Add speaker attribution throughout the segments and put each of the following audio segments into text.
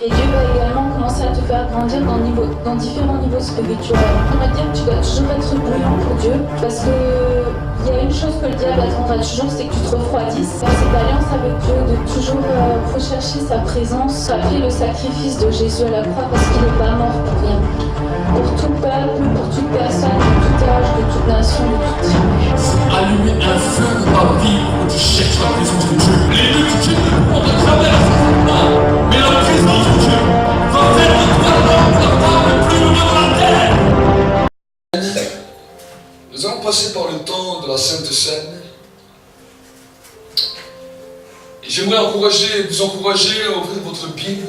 Speaker 1: Et Dieu va également commencer à te faire grandir dans différents niveaux spirituels. On va dire que tu dois toujours être bouillant pour Dieu, parce que il y a une chose que le diable attendra toujours, c'est que tu te refroidisses. Dans cette alliance avec Dieu, de toujours rechercher sa présence, rappeler le sacrifice de Jésus à la croix, parce qu'il n'est pas mort pour rien. Pour tout peuple, pour toute personne, de tout âge, de toute nation, de toute tribu.
Speaker 2: Allumer un feu dans ta vie où tu cherches la présence de Dieu. Les deux de Dieu on te traverse, mais la présence de Dieu va faire de toi l'homme capable le plus loin de la terre.
Speaker 3: Nous allons passer par le temps de la Sainte Seine. Et j'aimerais vous encourager à ouvrir votre Bible.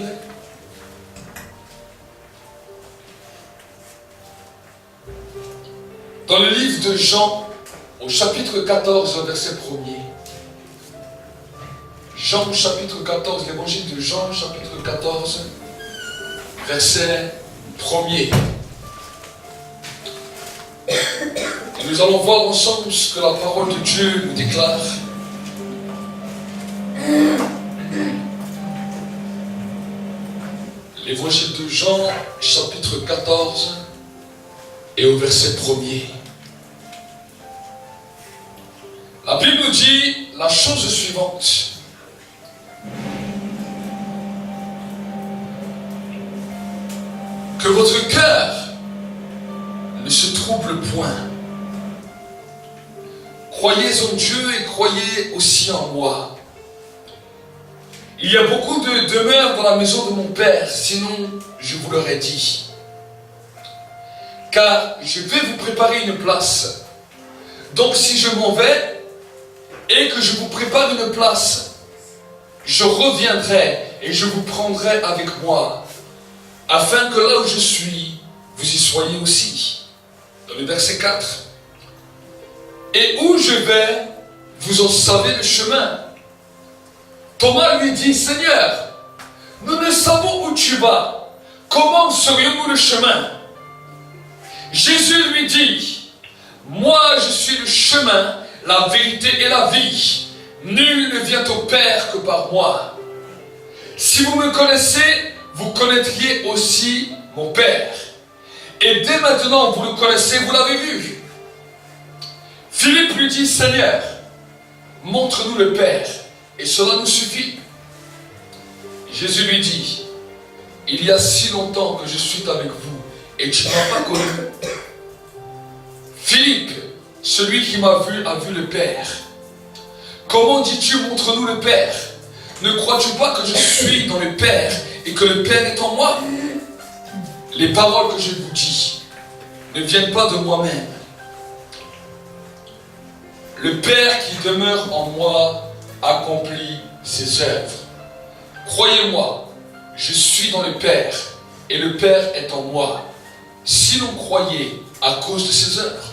Speaker 3: Dans le livre de Jean, au chapitre 14, verset 1er. Jean, chapitre 14, l'évangile de Jean, chapitre 14, verset 1er. Et nous allons voir ensemble ce que la parole de Dieu nous déclare. L'évangile de Jean, chapitre 14, et au verset 1er. La Bible nous dit la chose suivante. Que votre cœur ne se trouble point. Croyez en Dieu et croyez aussi en moi. Il y a beaucoup de demeures dans la maison de mon Père, sinon je vous l'aurais dit. Car je vais vous préparer une place. Donc si je m'en vais et que je vous prépare une place, je reviendrai et je vous prendrai avec moi, afin que là où je suis, vous y soyez aussi. Dans le verset 4. Et où je vais, vous en savez le chemin. Thomas lui dit, Seigneur, nous ne savons où tu vas. Comment saurions-nous le chemin? Jésus lui dit, moi je suis le chemin, la vérité et la vie. Nul ne vient au Père que par moi. Si vous me connaissez, vous connaîtriez aussi mon Père. Et dès maintenant, vous le connaissez, vous l'avez vu. Philippe lui dit, Seigneur, montre-nous le Père, et cela nous suffit. Jésus lui dit, il y a si longtemps que je suis avec vous, et tu ne m'as pas connu. Philippe, celui qui m'a vu a vu le Père. Comment dis-tu, montre-nous le Père? Ne crois-tu pas que je suis dans le Père et que le Père est en moi? Les paroles que je vous dis ne viennent pas de moi-même. Le Père qui demeure en moi accomplit ses œuvres. Croyez-moi, je suis dans le Père et le Père est en moi. Si l'on croyait à cause de ses œuvres.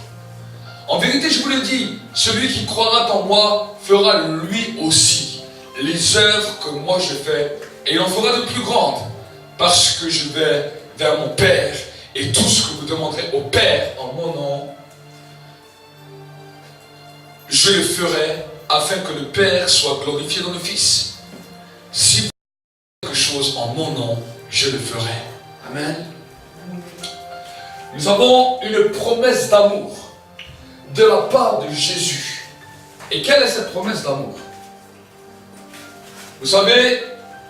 Speaker 3: En vérité, je vous le dis, celui qui croira en moi fera lui aussi les œuvres que moi je fais, et il en fera de plus grandes, parce que je vais vers mon Père, et tout ce que vous demanderez au Père en mon nom, je le ferai, afin que le Père soit glorifié dans le Fils. Si vous faites quelque chose en mon nom, je le ferai. Amen. Nous avons une promesse d'amour de la part de Jésus. Et quelle est cette promesse d'amour? Vous savez,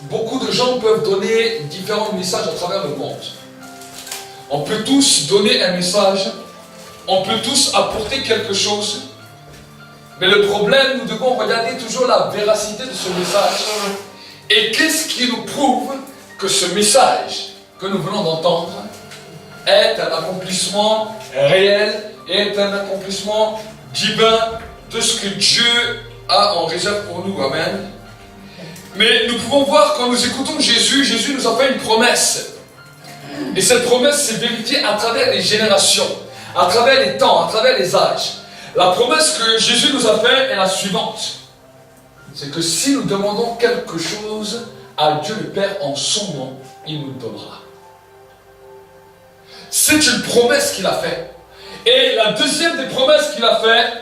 Speaker 3: beaucoup de gens peuvent donner différents messages à travers le monde. On peut tous donner un message, on peut tous apporter quelque chose, mais le problème, nous devons regarder toujours la véracité de ce message. Et qu'est-ce qui nous prouve que ce message que nous venons d'entendre est un accomplissement réel, est un accomplissement divin de ce que Dieu a en réserve pour nous. Amen. Mais nous pouvons voir quand nous écoutons Jésus, Jésus nous a fait une promesse. Et cette promesse s'est vérifiée à travers les générations, à travers les temps, à travers les âges. La promesse que Jésus nous a faite est la suivante. C'est que si nous demandons quelque chose à Dieu le Père en son nom, il nous le donnera. C'est une promesse qu'il a faite. Et la deuxième des promesses qu'il a faites,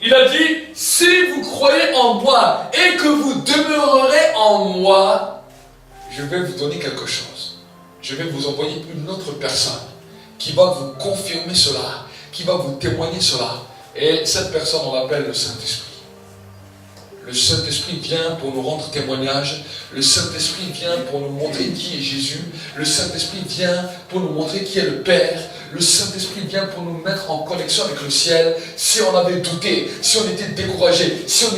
Speaker 3: il a dit, si vous croyez en moi et que vous demeurerez en moi, je vais vous donner quelque chose. Je vais vous envoyer une autre personne qui va vous confirmer cela, qui va vous témoigner cela. Et cette personne, on l'appelle le Saint-Esprit. Le Saint-Esprit vient pour nous rendre témoignage. Le Saint-Esprit vient pour nous montrer qui est Jésus. Le Saint-Esprit vient pour nous montrer qui est le Père. Le Saint-Esprit vient pour nous mettre en connexion avec le ciel. Si on avait douté, si on était découragé, si on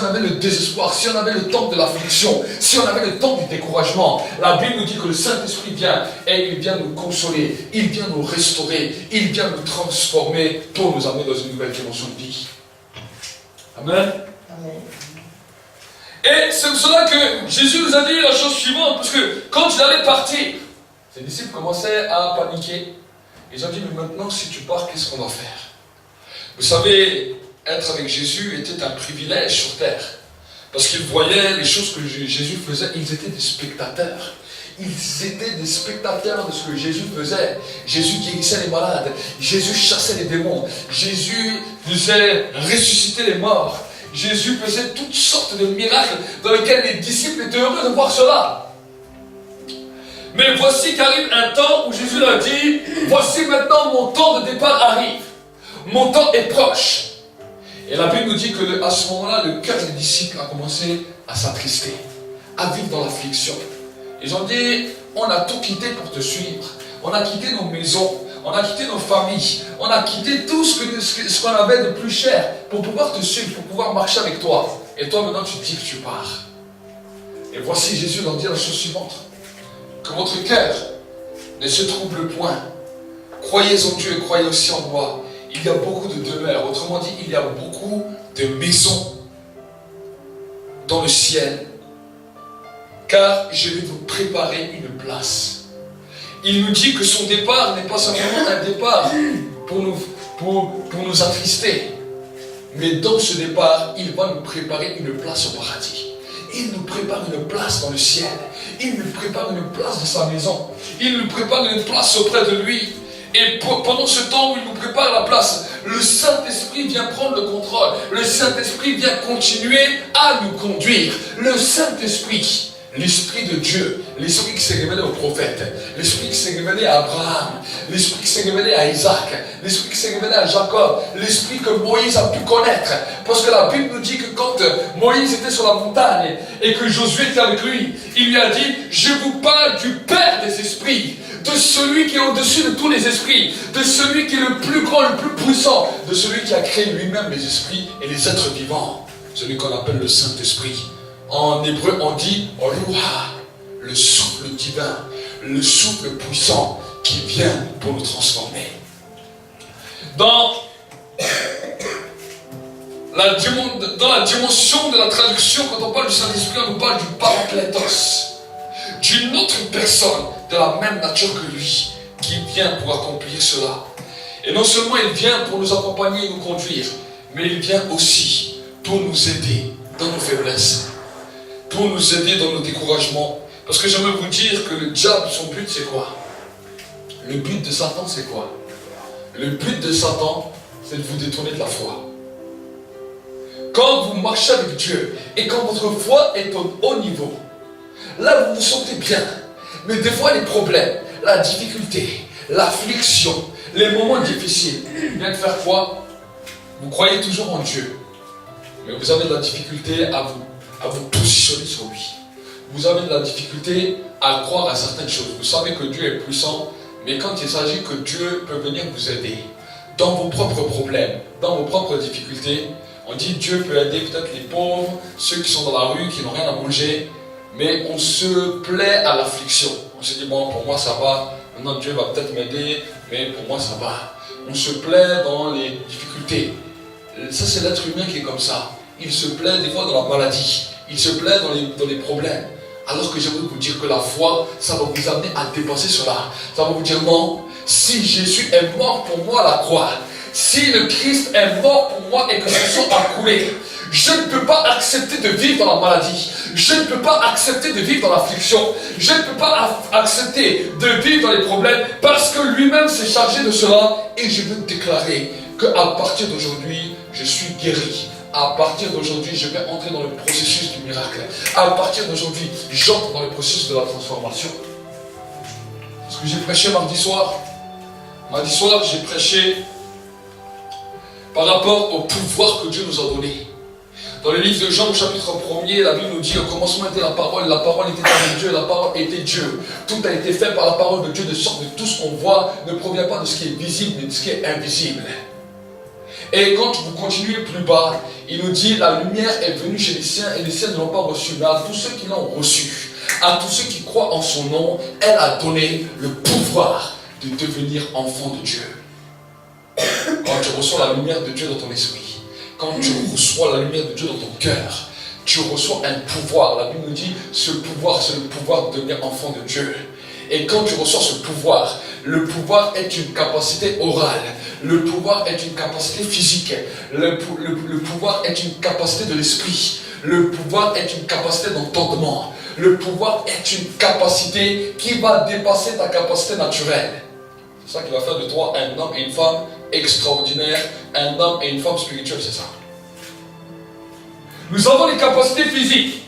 Speaker 3: avait le désespoir, si on avait le temps de l'affliction, si on avait le temps du découragement, la Bible nous dit que le Saint-Esprit vient et il vient nous consoler, il vient nous restaurer, il vient nous transformer pour nous amener dans une nouvelle dimension de vie. Amen. Et c'est pour cela que Jésus nous a dit la chose suivante, parce que quand il allait partir, ses disciples commençaient à paniquer. Ils ont dit, mais maintenant si tu pars, qu'est-ce qu'on va faire? Vous savez, être avec Jésus était un privilège sur terre, parce qu'ils voyaient les choses que Jésus faisait, ils étaient des spectateurs. Ils étaient des spectateurs de ce que Jésus faisait. Jésus guérissait les malades, Jésus chassait les démons, Jésus faisait ressusciter les morts. Jésus faisait toutes sortes de miracles dans lesquels les disciples étaient heureux de voir cela. Mais voici qu'arrive un temps où Jésus leur dit, voici maintenant mon temps de départ arrive. Mon temps est proche. Et la Bible nous dit que à ce moment-là, le cœur des disciples a commencé à s'attrister, à vivre dans l'affliction. Ils ont dit, on a tout quitté pour te suivre. On a quitté nos maisons. On a quitté nos familles, on a quitté tout ce qu'on avait de plus cher pour pouvoir te suivre, pour pouvoir marcher avec toi. Et toi maintenant tu dis que tu pars. Et voici Jésus leur dit la chose suivante, que votre cœur ne se trouble point. Croyez en Dieu et croyez aussi en moi. Il y a beaucoup de demeures, autrement dit, il y a beaucoup de maisons dans le ciel, car je vais vous préparer une place. Il nous dit que son départ n'est pas simplement un départ pour nous attrister. Mais dans ce départ, il va nous préparer une place au paradis. Il nous prépare une place dans le ciel. Il nous prépare une place dans sa maison. Il nous prépare une place auprès de lui. Et pendant ce temps où il nous prépare la place, le Saint-Esprit vient prendre le contrôle. Le Saint-Esprit vient continuer à nous conduire. Le Saint-Esprit, l'Esprit de Dieu, l'Esprit qui s'est révélé aux prophètes, l'Esprit qui s'est révélé à Abraham, l'Esprit qui s'est révélé à Isaac, l'Esprit qui s'est révélé à Jacob, l'Esprit que Moïse a pu connaître. Parce que la Bible nous dit que quand Moïse était sur la montagne et que Josué était avec lui, il lui a dit, je vous parle du Père des esprits, de celui qui est au-dessus de tous les esprits, de celui qui est le plus grand, le plus puissant, de celui qui a créé lui-même les esprits et les êtres vivants, celui qu'on appelle le Saint-Esprit. En hébreu, on dit Ruah, le souffle divin, le souffle puissant qui vient pour nous transformer. Dans la dimension de la traduction, quand on parle du Saint-Esprit, on nous parle du Parakletos, d'une autre personne de la même nature que lui, qui vient pour accomplir cela. Et non seulement il vient pour nous accompagner et nous conduire, mais il vient aussi pour nous aider dans nos faiblesses, pour nous aider dans nos découragements. Parce que j'aimerais vous dire que le diable, son but c'est quoi? Le but de Satan c'est quoi? Le but de Satan, c'est de vous détourner de la foi. Quand vous marchez avec Dieu et quand votre foi est au haut niveau, là vous vous sentez bien. Mais des fois les problèmes, la difficulté, l'affliction, les moments difficiles, viennent faire quoi? Vous croyez toujours en Dieu, mais vous avez de la difficulté à vous positionner sur lui. Vous avez de la difficulté à croire à certaines choses. Vous savez que Dieu est puissant, mais quand il s'agit que Dieu peut venir vous aider dans vos propres problèmes, dans vos propres difficultés, on dit Dieu peut aider peut-être les pauvres, ceux qui sont dans la rue, qui n'ont rien à manger, mais on se plaît à l'affliction. On se dit bon, pour moi ça va, maintenant Dieu va peut-être m'aider, mais pour moi ça va. On se plaît dans les difficultés. Ça c'est l'être humain qui est comme ça. Il se plaît des fois dans la maladie, il se plaît dans les problèmes. Alors que j'aimerais vous dire que la foi, ça va vous amener à dépasser cela. Ça va vous dire non, si Jésus est mort pour moi à la croix, si le Christ est mort pour moi et que son sang a coulé, je ne peux pas accepter de vivre dans la maladie. Je ne peux pas accepter de vivre dans l'affliction. Je ne peux pas accepter de vivre dans les problèmes parce que lui-même s'est chargé de cela. Et je veux déclarer qu'à partir d'aujourd'hui, je suis guéri. à partir d'aujourd'hui, je vais entrer dans le processus du miracle. À partir d'aujourd'hui, j'entre dans le processus de la transformation. Ce que j'ai prêché mardi soir. Mardi soir, j'ai prêché par rapport au pouvoir que Dieu nous a donné. Dans le livre de Jean, au chapitre 1er, la Bible nous dit, au commencement était la parole était avec Dieu, la parole était Dieu. Tout a été fait par la parole de Dieu, de sorte que tout ce qu'on voit ne provient pas de ce qui est visible, mais de ce qui est invisible. Et quand vous continuez plus bas, il nous dit, la lumière est venue chez les siens, et les siens ne l'ont pas reçue. Mais à tous ceux qui l'ont reçue, à tous ceux qui croient en son nom, elle a donné le pouvoir de devenir enfant de Dieu. Quand tu reçois la lumière de Dieu dans ton esprit, quand tu reçois la lumière de Dieu dans ton cœur, tu reçois un pouvoir. La Bible nous dit, ce pouvoir, c'est le pouvoir de devenir enfant de Dieu. Et quand tu reçois ce pouvoir, le pouvoir est une capacité orale, le pouvoir est une capacité physique, le pouvoir est une capacité de l'esprit, le pouvoir est une capacité d'entendement, le pouvoir est une capacité qui va dépasser ta capacité naturelle. C'est ça qui va faire de toi un homme et une femme extraordinaire, un homme et une femme spirituelle, c'est ça. Nous avons les capacités physiques,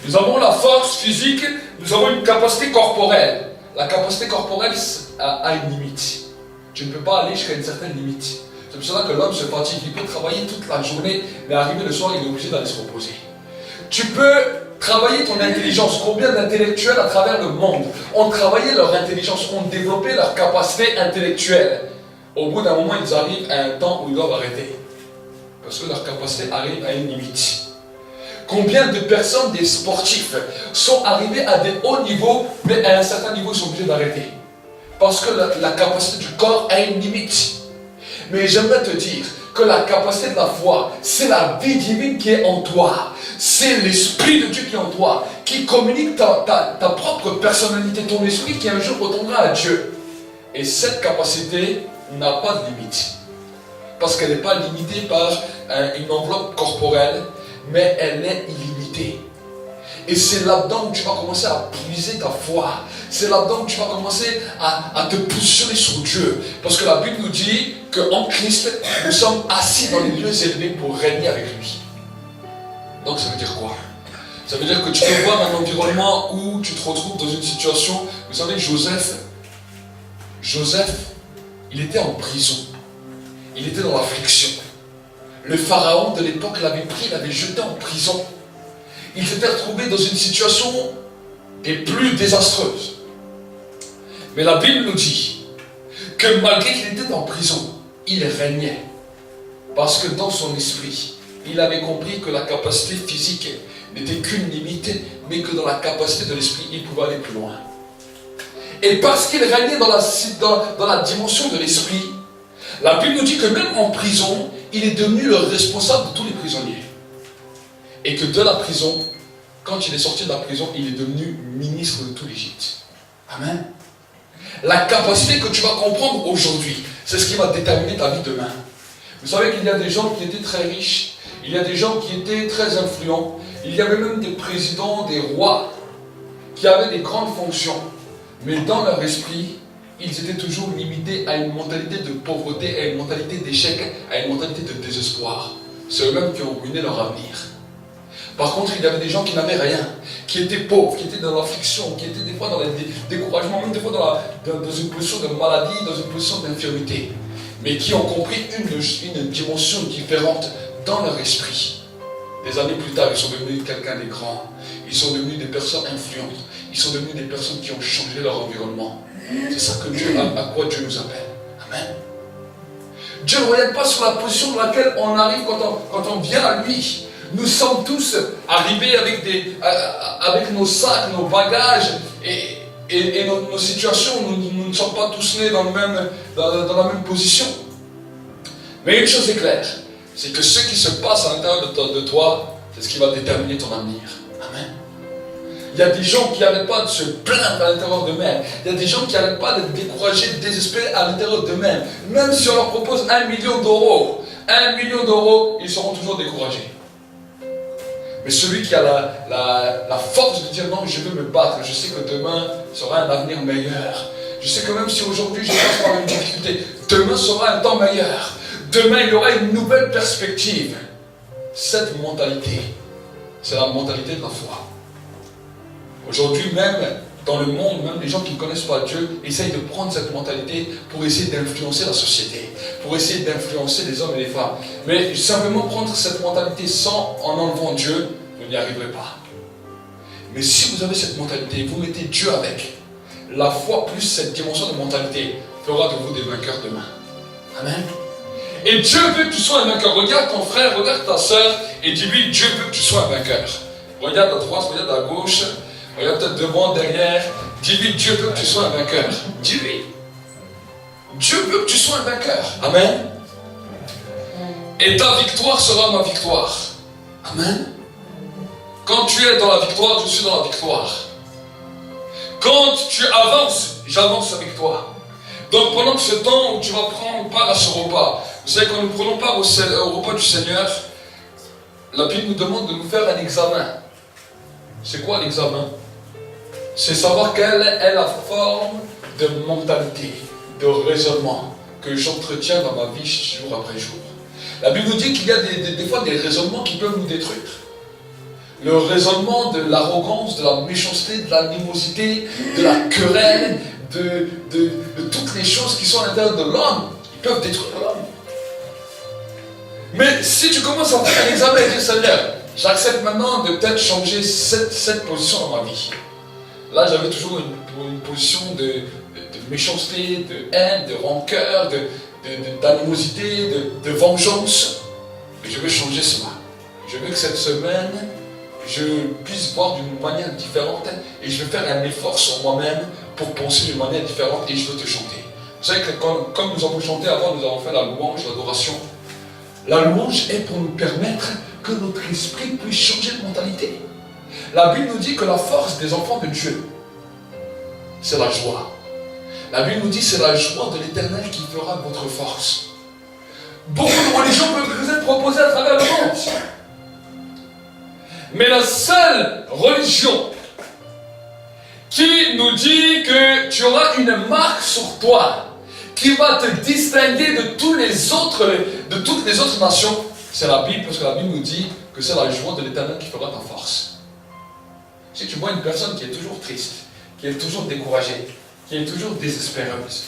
Speaker 3: nous avons la force physique, nous avons une capacité corporelle. La capacité corporelle a une limite. Tu ne peux pas aller jusqu'à une certaine limite. C'est pour cela que l'homme se fatigue. Il peut travailler toute la journée, mais arrivé le soir, il est obligé d'aller se reposer. Tu peux travailler ton intelligence. Combien d'intellectuels à travers le monde ont travaillé leur intelligence, ont développé leur capacité intellectuelle. Au bout d'un moment, ils arrivent à un temps où ils doivent arrêter. Parce que leur capacité arrive à une limite. Combien de personnes, des sportifs, sont arrivés à des hauts niveaux, mais à un certain niveau, ils sont obligés d'arrêter. Parce que la capacité du corps a une limite. Mais j'aimerais te dire que la capacité de la foi, c'est la vie divine qui est en toi. C'est l'Esprit de Dieu qui est en toi, qui communique ta propre personnalité, ton esprit qui un jour retournera à Dieu. Et cette capacité n'a pas de limite. Parce qu'elle n'est pas limitée par une enveloppe corporelle, mais elle est illimitée. Et c'est là-dedans où tu vas commencer à puiser ta foi. C'est là-dedans où tu vas commencer à te positionner sur Dieu. Parce que la Bible nous dit qu'en Christ, nous sommes assis dans les lieux élevés pour régner avec lui. Donc ça veut dire quoi? Ça veut dire que tu peux voir un environnement où tu te retrouves dans une situation. Vous savez, Joseph, il était en prison. Il était dans l'affliction. Le pharaon de l'époque l'avait pris, l'avait jeté en prison. Il s'était retrouvé dans une situation des plus désastreuses. Mais la Bible nous dit que malgré qu'il était en prison, il régnait. Parce que dans son esprit, il avait compris que la capacité physique n'était qu'une limite, mais que dans la capacité de l'esprit, il pouvait aller plus loin. Et parce qu'il régnait dans la dimension de l'esprit, la Bible nous dit que même en prison, il est devenu le responsable de tous les prisonniers. Et que de la prison, quand il est sorti de la prison, il est devenu ministre de tout l'Égypte. Amen. La capacité que tu vas comprendre aujourd'hui, c'est ce qui va déterminer ta vie demain. Vous savez qu'il y a des gens qui étaient très riches, il y a des gens qui étaient très influents, il y avait même des présidents, des rois, qui avaient des grandes fonctions. Mais dans leur esprit, ils étaient toujours limités à une mentalité de pauvreté, à une mentalité d'échec, à une mentalité de désespoir. C'est eux-mêmes qui ont ruiné leur avenir. Par contre, il y avait des gens qui n'avaient rien, qui étaient pauvres, qui étaient dans l'affliction, qui étaient des fois dans le découragement, même des fois dans une position de maladie, dans une position d'infirmité, mais qui ont compris une dimension différente dans leur esprit. Des années plus tard, ils sont devenus quelqu'un de grand. Ils sont devenus des personnes influentes. Ils sont devenus des personnes qui ont changé leur environnement. C'est ça que à quoi Dieu nous appelle. Amen. Dieu ne regarde pas sur la position dans laquelle on arrive quand on vient à lui. Nous sommes tous arrivés avec nos sacs, nos bagages et nos situations. Nous ne sommes pas tous nés dans la même position. Mais une chose est claire, c'est que ce qui se passe à l'intérieur de toi, c'est ce qui va déterminer ton avenir. Amen. Il y a des gens qui n'arrêtent pas de se plaindre à l'intérieur d'eux-mêmes. Il y a des gens qui n'arrêtent pas d'être découragés, désespérés à l'intérieur d'eux-mêmes. Même si on leur propose 1 million d'euros, 1 million d'euros, ils seront toujours découragés. Mais celui qui a la force de dire non, je veux me battre, je sais que demain sera un avenir meilleur. Je sais que même si aujourd'hui je passe par une difficulté, demain sera un temps meilleur. Demain il y aura une nouvelle perspective. cette mentalité, c'est la mentalité de la foi. Aujourd'hui même, dans le monde, même les gens qui ne connaissent pas Dieu essayent de prendre cette mentalité pour essayer d'influencer la société, pour essayer d'influencer les hommes et les femmes. Mais simplement prendre cette mentalité sans en enlevant Dieu, vous n'y arriverez pas. Mais si vous avez cette mentalité, vous mettez Dieu avec, la foi plus cette dimension de mentalité fera de vous des vainqueurs demain. Amen. Et Dieu veut que tu sois un vainqueur. Regarde ton frère, regarde ta soeur et dis-lui, Dieu veut que tu sois un vainqueur. Regarde à droite, regarde à gauche, regarde peut-être devant, derrière. Dis-lui, Dieu veut que tu sois un vainqueur. Dis-lui. Dieu veut que tu sois un vainqueur. Amen. Et ta victoire sera ma victoire. Amen. Quand tu es dans la victoire, je suis dans la victoire. Quand tu avances, j'avance avec toi. Donc pendant ce temps où tu vas prendre part à ce repas, vous savez, quand nous prenons part au repas du Seigneur, la Bible nous demande de nous faire un examen. C'est quoi l'examen? C'est savoir quelle est la forme de mentalité, de raisonnement que j'entretiens dans ma vie jour après jour. La Bible nous dit qu'il y a des fois des raisonnements qui peuvent nous détruire. Le raisonnement de l'arrogance, de la méchanceté, de l'animosité, de la querelle, de toutes les choses qui sont à l'intérieur de l'homme, ils peuvent détruire l'homme. Mais si tu commences à faire un examen et dire, Seigneur, j'accepte maintenant de peut-être changer cette position dans ma vie. Là, j'avais toujours une position de méchanceté, de haine, de rancœur, d'animosité, de vengeance. Et je veux changer cela. Je veux que cette semaine, je puisse voir d'une manière différente et je vais faire un effort sur moi-même pour penser d'une manière différente et je veux te chanter. Vous savez que comme nous avons chanté avant, nous avons fait la louange, l'adoration. La louange est pour nous permettre que notre esprit puisse changer de mentalité. La Bible nous dit que la force des enfants de Dieu, c'est la joie. La Bible nous dit que c'est la joie de l'Éternel qui fera votre force. Beaucoup de religions peuvent vous être proposées à travers le monde. Mais la seule religion qui nous dit que tu auras une marque sur toi qui va te distinguer de toutes les autres nations, c'est la Bible, parce que la Bible nous dit que c'est la joie de l'Éternel qui fera ta force. Si tu vois une personne qui est toujours triste, qui est toujours découragée, qui est toujours désespéreuse,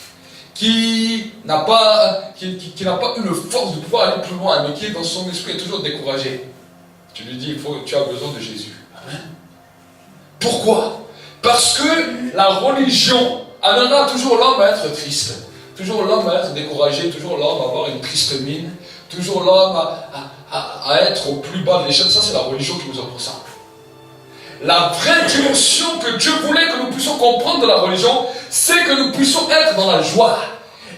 Speaker 3: qui n'a pas eu le force de pouvoir aller plus loin, mais qui est dans son esprit toujours découragé, tu lui dis, tu as besoin de Jésus. Amen. Pourquoi? Parce que la religion amènera toujours l'homme à être triste, toujours l'homme à être découragé, toujours l'homme à avoir une triste mine, toujours l'homme à être au plus bas de l'échelle. Ça, c'est la religion qui nous offre ça. La vraie dimension que Dieu voulait que nous puissions comprendre de la religion, c'est que nous puissions être dans la joie.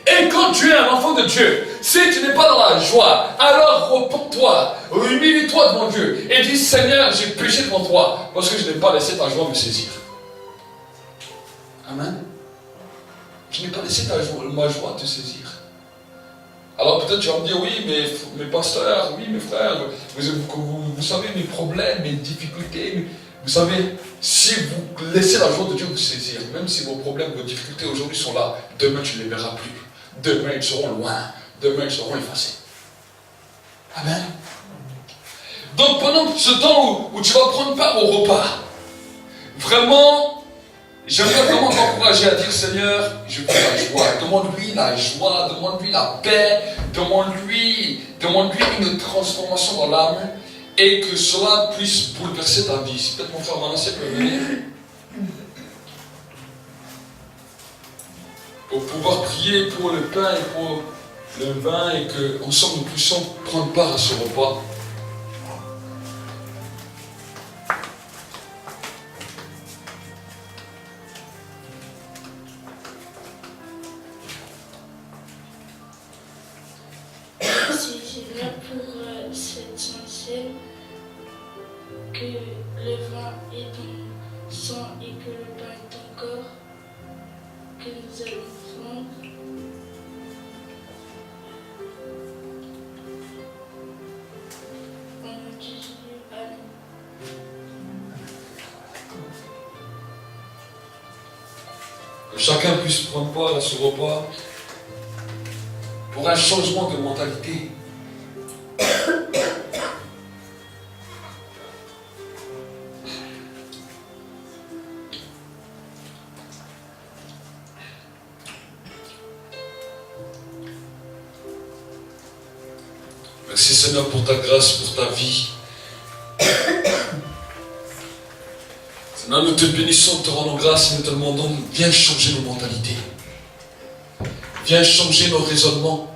Speaker 3: Et quand tu es un enfant de Dieu, si tu n'es pas dans la joie, alors repens-toi, humilie-toi devant Dieu et dis, Seigneur, j'ai péché devant toi parce que je n'ai pas laissé ta joie me saisir. Amen. Je n'ai pas laissé ma joie te saisir. Alors peut-être tu vas me dire, oui, mes pasteurs, oui, mes frères, vous savez mes problèmes, mes difficultés. Vous savez, si vous laissez la joie de Dieu vous saisir, même si vos problèmes, vos difficultés aujourd'hui sont là, demain tu ne les verras plus. Demain ils seront loin. Demain ils seront effacés. Amen. Donc pendant ce temps où tu vas prendre part au repas, vraiment, j'aimerais vraiment t'encourager à dire, Seigneur, je veux la joie. Demande-lui la joie, demande-lui la paix, demande-lui une transformation dans l'âme et que cela puisse bouleverser ta vie. Si peut-être mon frère Manassé peut venir pour pouvoir prier pour le pain et pour le vin et qu'ensemble nous puissions prendre part à ce repas.
Speaker 4: Seigneur, pour cette Sainte-Seine, que le vin est ton sang et que le pain est ton corps, que nous allons prendre. Au nom de Jésus, Amen.
Speaker 3: Que chacun puisse prendre part à ce repas pour un changement de mentalité. Merci Seigneur pour ta grâce, pour ta vie. Seigneur, nous te bénissons, te rendons grâce et nous te demandons, viens changer nos mentalités. Viens changer nos raisonnements.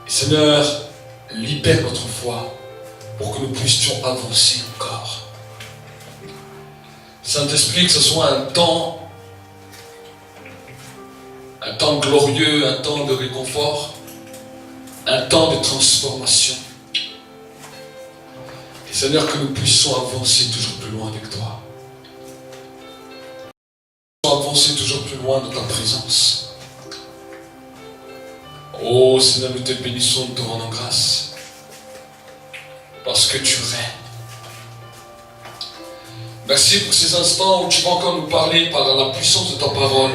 Speaker 3: Et Seigneur, libère notre foi pour que nous puissions avancer encore. Saint-Esprit, que ce soit un temps glorieux, un temps de réconfort, un temps de transformation. Et Seigneur, que nous puissions avancer toujours plus loin avec toi. Avancer toujours plus loin de ta présence. Oh Seigneur, nous te bénissons, nous te rendons grâce. Parce que tu règnes. Merci pour ces instants où tu vas encore nous parler par la puissance de ta parole.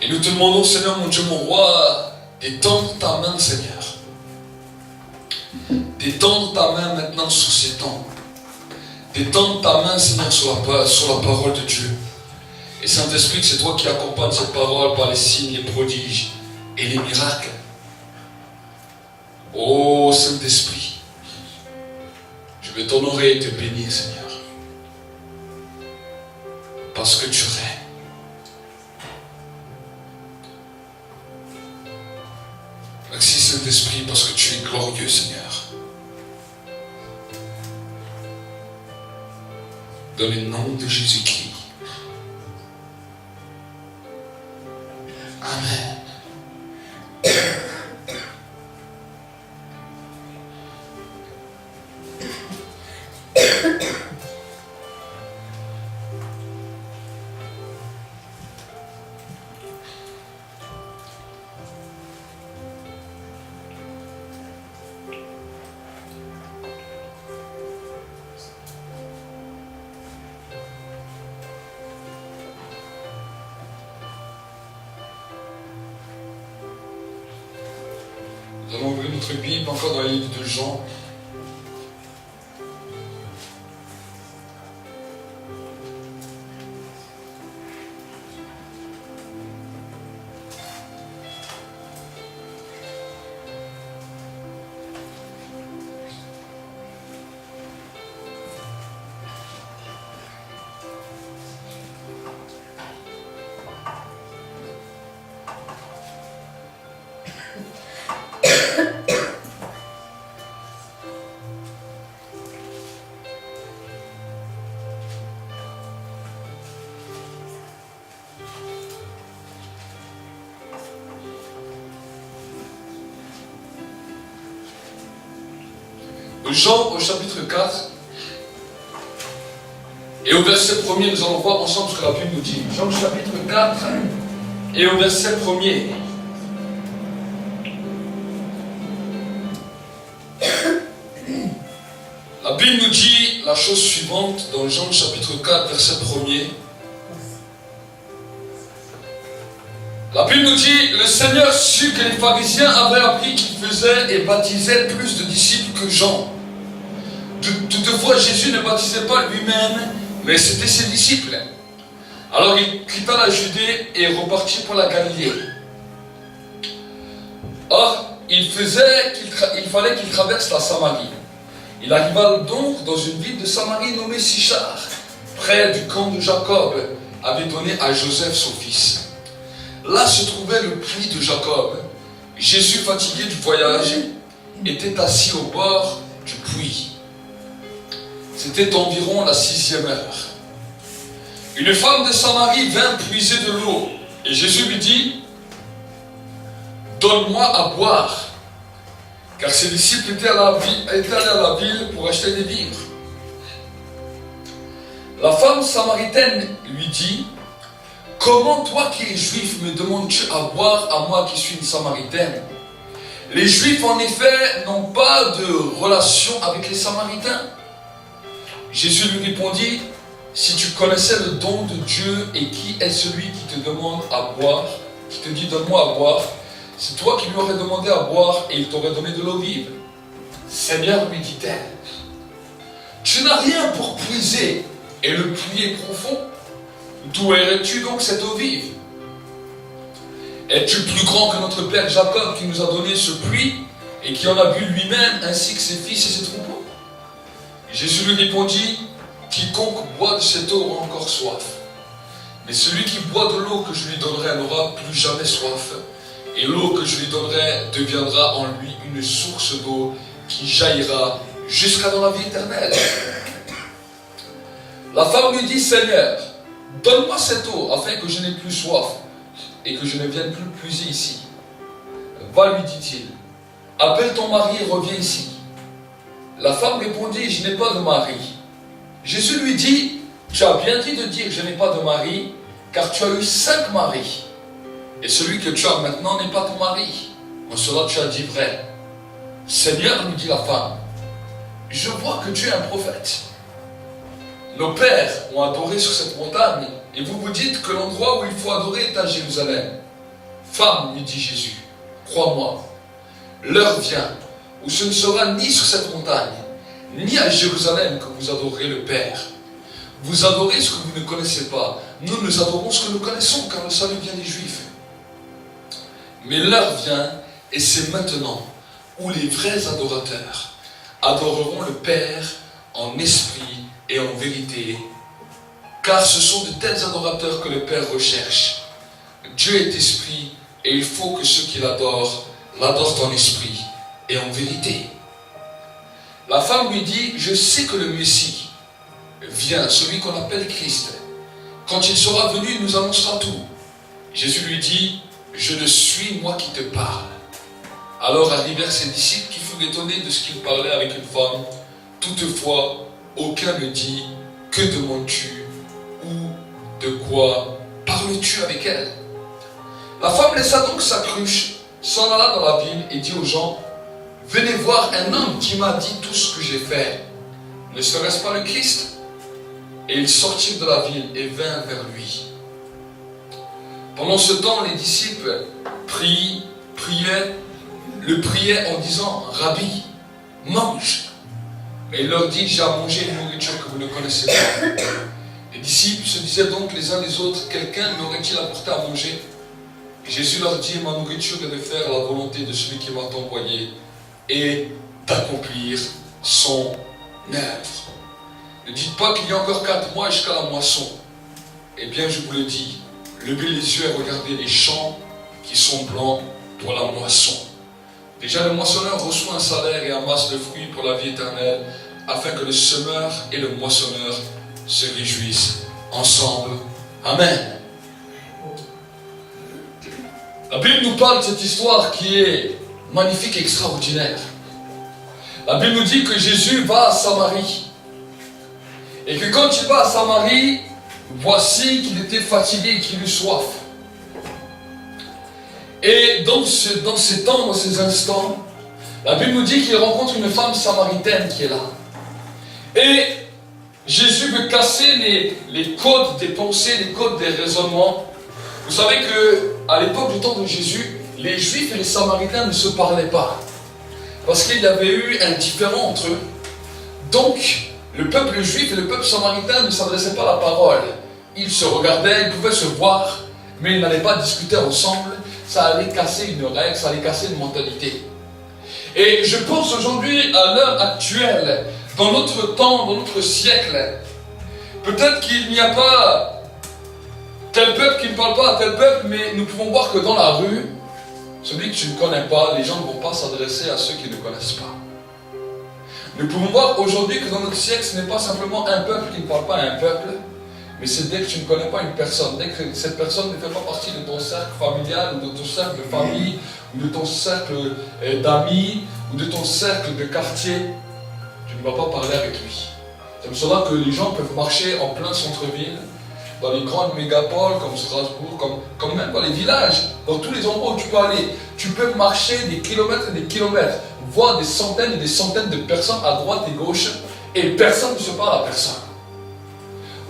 Speaker 3: Et nous te demandons, Seigneur, mon Dieu, mon roi, d'étendre ta main, Seigneur. D'étendre ta main maintenant sur ces temps. D'étendre ta main, Seigneur, sur la parole de Dieu. Et Saint-Esprit, c'est toi qui accompagnes cette parole par les signes, les prodiges et les miracles. Oh Saint-Esprit, je vais t'honorer et te bénir, Seigneur. Parce que tu règnes. Merci Saint-Esprit parce que tu es glorieux, Seigneur. Dans le nom de Jésus-Christ. Amen. Nous allons ouvrir notre Bible encore dans le livre de Jean. Jean au chapitre 4 et au verset 1er, nous allons voir ensemble ce que la Bible nous dit. Jean au chapitre 4 et au verset 1er. La Bible nous dit la chose suivante dans Jean chapitre 4 verset 1er. La Bible nous dit, le Seigneur sut que les pharisiens avaient appris qu'il faisait et baptisait plus de disciples que Jean. Toutefois, Jésus ne baptisait pas lui-même, mais c'était ses disciples. Alors il quitta la Judée et repartit pour la Galilée. Or, il fallait qu'il traverse la Samarie. Il arriva donc dans une ville de Samarie nommée Sichar, près du camp de Jacob, avait donné à Joseph son fils. Là se trouvait le puits de Jacob. Jésus, fatigué du voyage, était assis au bord du puits. C'était environ la 6e heure. Une femme de Samarie vint puiser de l'eau. Et Jésus lui dit, « Donne-moi à boire. » Car ses disciples étaient allés à la ville pour acheter des vivres. La femme samaritaine lui dit, « Comment toi qui es juif me demandes-tu à boire à moi qui suis une samaritaine ?» Les juifs en effet n'ont pas de relation avec les samaritains. Jésus lui répondit, « Si tu connaissais le don de Dieu et qui est celui qui te demande à boire, qui te dit donne-moi à boire, c'est toi qui lui aurais demandé à boire et il t'aurait donné de l'eau vive. » Seigneur, lui dit-elle, tu n'as rien pour puiser et le puits est profond. D'où aurais-tu donc cette eau vive? Es-tu plus grand que notre père Jacob qui nous a donné ce puits et qui en a bu lui-même ainsi que ses fils et ses troupeaux? Et Jésus lui répondit, quiconque boit de cette eau aura encore soif. Mais celui qui boit de l'eau que je lui donnerai n'aura plus jamais soif. Et l'eau que je lui donnerai deviendra en lui une source d'eau qui jaillira jusqu'à dans la vie éternelle. La femme lui dit, Seigneur, donne-moi cette eau afin que je n'ai plus soif et que je ne vienne plus puiser ici. Va, lui dit-il, appelle ton mari et reviens ici. La femme répondit, je n'ai pas de mari. Jésus lui dit, tu as bien dit de dire je n'ai pas de mari, car tu as eu 5 maris. Et celui que tu as maintenant n'est pas ton mari. En cela tu as dit vrai. Seigneur, lui dit la femme, je vois que tu es un prophète. Nos pères ont adoré sur cette montagne, et vous vous dites que l'endroit où il faut adorer est à Jérusalem. Femme, lui dit Jésus, crois-moi, l'heure vient où ce ne sera ni sur cette montagne, ni à Jérusalem que vous adorerez le Père. Vous adorez ce que vous ne connaissez pas. Nous adorons ce que nous connaissons, car le salut vient des Juifs. Mais l'heure vient, et c'est maintenant, où les vrais adorateurs adoreront le Père en esprit et en vérité, car ce sont de tels adorateurs que le Père recherche. Dieu est esprit, et il faut que ceux qui l'adorent en esprit et en vérité. La femme lui dit, je sais que le Messie vient, celui qu'on appelle Christ. Quand il sera venu, il nous annoncera tout. Jésus lui dit, je le suis, moi qui te parle. Alors arrivèrent ses disciples qui furent étonnés de ce qu'il parlait avec une femme. Toutefois, aucun ne dit, que demandes-tu ou de quoi parles-tu avec elle? La femme laissa donc sa cruche, s'en alla dans la ville et dit aux gens, venez voir un homme qui m'a dit tout ce que j'ai fait. Ne serait-ce pas le Christ? Et ils sortirent de la ville et vinrent vers lui. Pendant ce temps, les disciples le priaient en disant, Rabbi, mange. Mais il leur dit, j'ai à manger une nourriture que vous ne connaissez pas. Les disciples se disaient donc les uns les autres, quelqu'un m'aurait-il apporté à manger? Et Jésus leur dit, ma nourriture est de faire la volonté de celui qui m'a envoyé et d'accomplir son œuvre. Ne dites pas qu'il y a encore 4 mois jusqu'à la moisson. Eh bien, je vous le dis, levez les yeux et regardez les champs qui sont blancs pour la moisson. Déjà, le moissonneur reçoit un salaire et amasse le fruit pour la vie éternelle, afin que le semeur et le moissonneur se réjouissent ensemble. Amen. La Bible nous parle de cette histoire qui est magnifique et extraordinaire. La Bible nous dit que Jésus va à Samarie. Et que quand il va à Samarie, voici qu'il était fatigué et qu'il eut soif. Et dans ces temps, dans ces instants, la Bible nous dit qu'il rencontre une femme samaritaine qui est là. Et Jésus veut casser les codes des pensées, les codes des raisonnements. Vous savez qu'à l'époque du temps de Jésus, les Juifs et les Samaritains ne se parlaient pas. Parce qu'il y avait eu un différend entre eux. Donc, le peuple juif et le peuple samaritain ne s'adressaient pas à la parole. Ils se regardaient, ils pouvaient se voir, mais ils n'allaient pas discuter ensemble. Ça allait casser une règle, ça allait casser une mentalité. Et je pense aujourd'hui, à l'heure actuelle, dans notre temps, dans notre siècle, peut-être qu'il n'y a pas tel peuple qui ne parle pas à tel peuple, mais nous pouvons voir que dans la rue, celui que tu ne connais pas, les gens ne vont pas s'adresser à ceux qui ne connaissent pas. Nous pouvons voir aujourd'hui que dans notre siècle, ce n'est pas simplement un peuple qui ne parle pas à un peuple, mais c'est dès que tu ne connais pas une personne, dès que cette personne ne fait pas partie de ton cercle familial, ou de ton cercle de famille, ou de ton cercle d'amis, ou de ton cercle de quartier, tu ne vas pas parler avec lui. C'est comme cela que les gens peuvent marcher en plein centre-ville, dans les grandes mégapoles comme Strasbourg, comme même dans les villages, dans tous les endroits où tu peux aller. Tu peux marcher des kilomètres et des kilomètres, voir des centaines et des centaines de personnes à droite et gauche, et personne ne se parle à personne.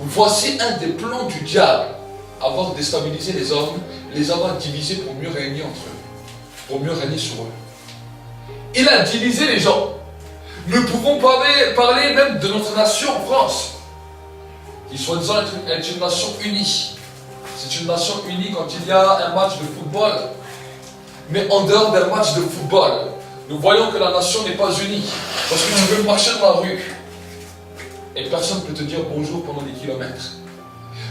Speaker 3: Voici un des plans du diable, avoir déstabilisé les hommes, les avoir divisés pour mieux régner entre eux, pour mieux régner sur eux. Il a divisé les gens. Nous pouvons parler même de notre nation en France, qui soi-disant est une nation unie. C'est une nation unie quand il y a un match de football. Mais en dehors d'un match de football, nous voyons que la nation n'est pas unie. Parce que tu peux marcher dans la rue et personne ne peut te dire bonjour pendant des kilomètres.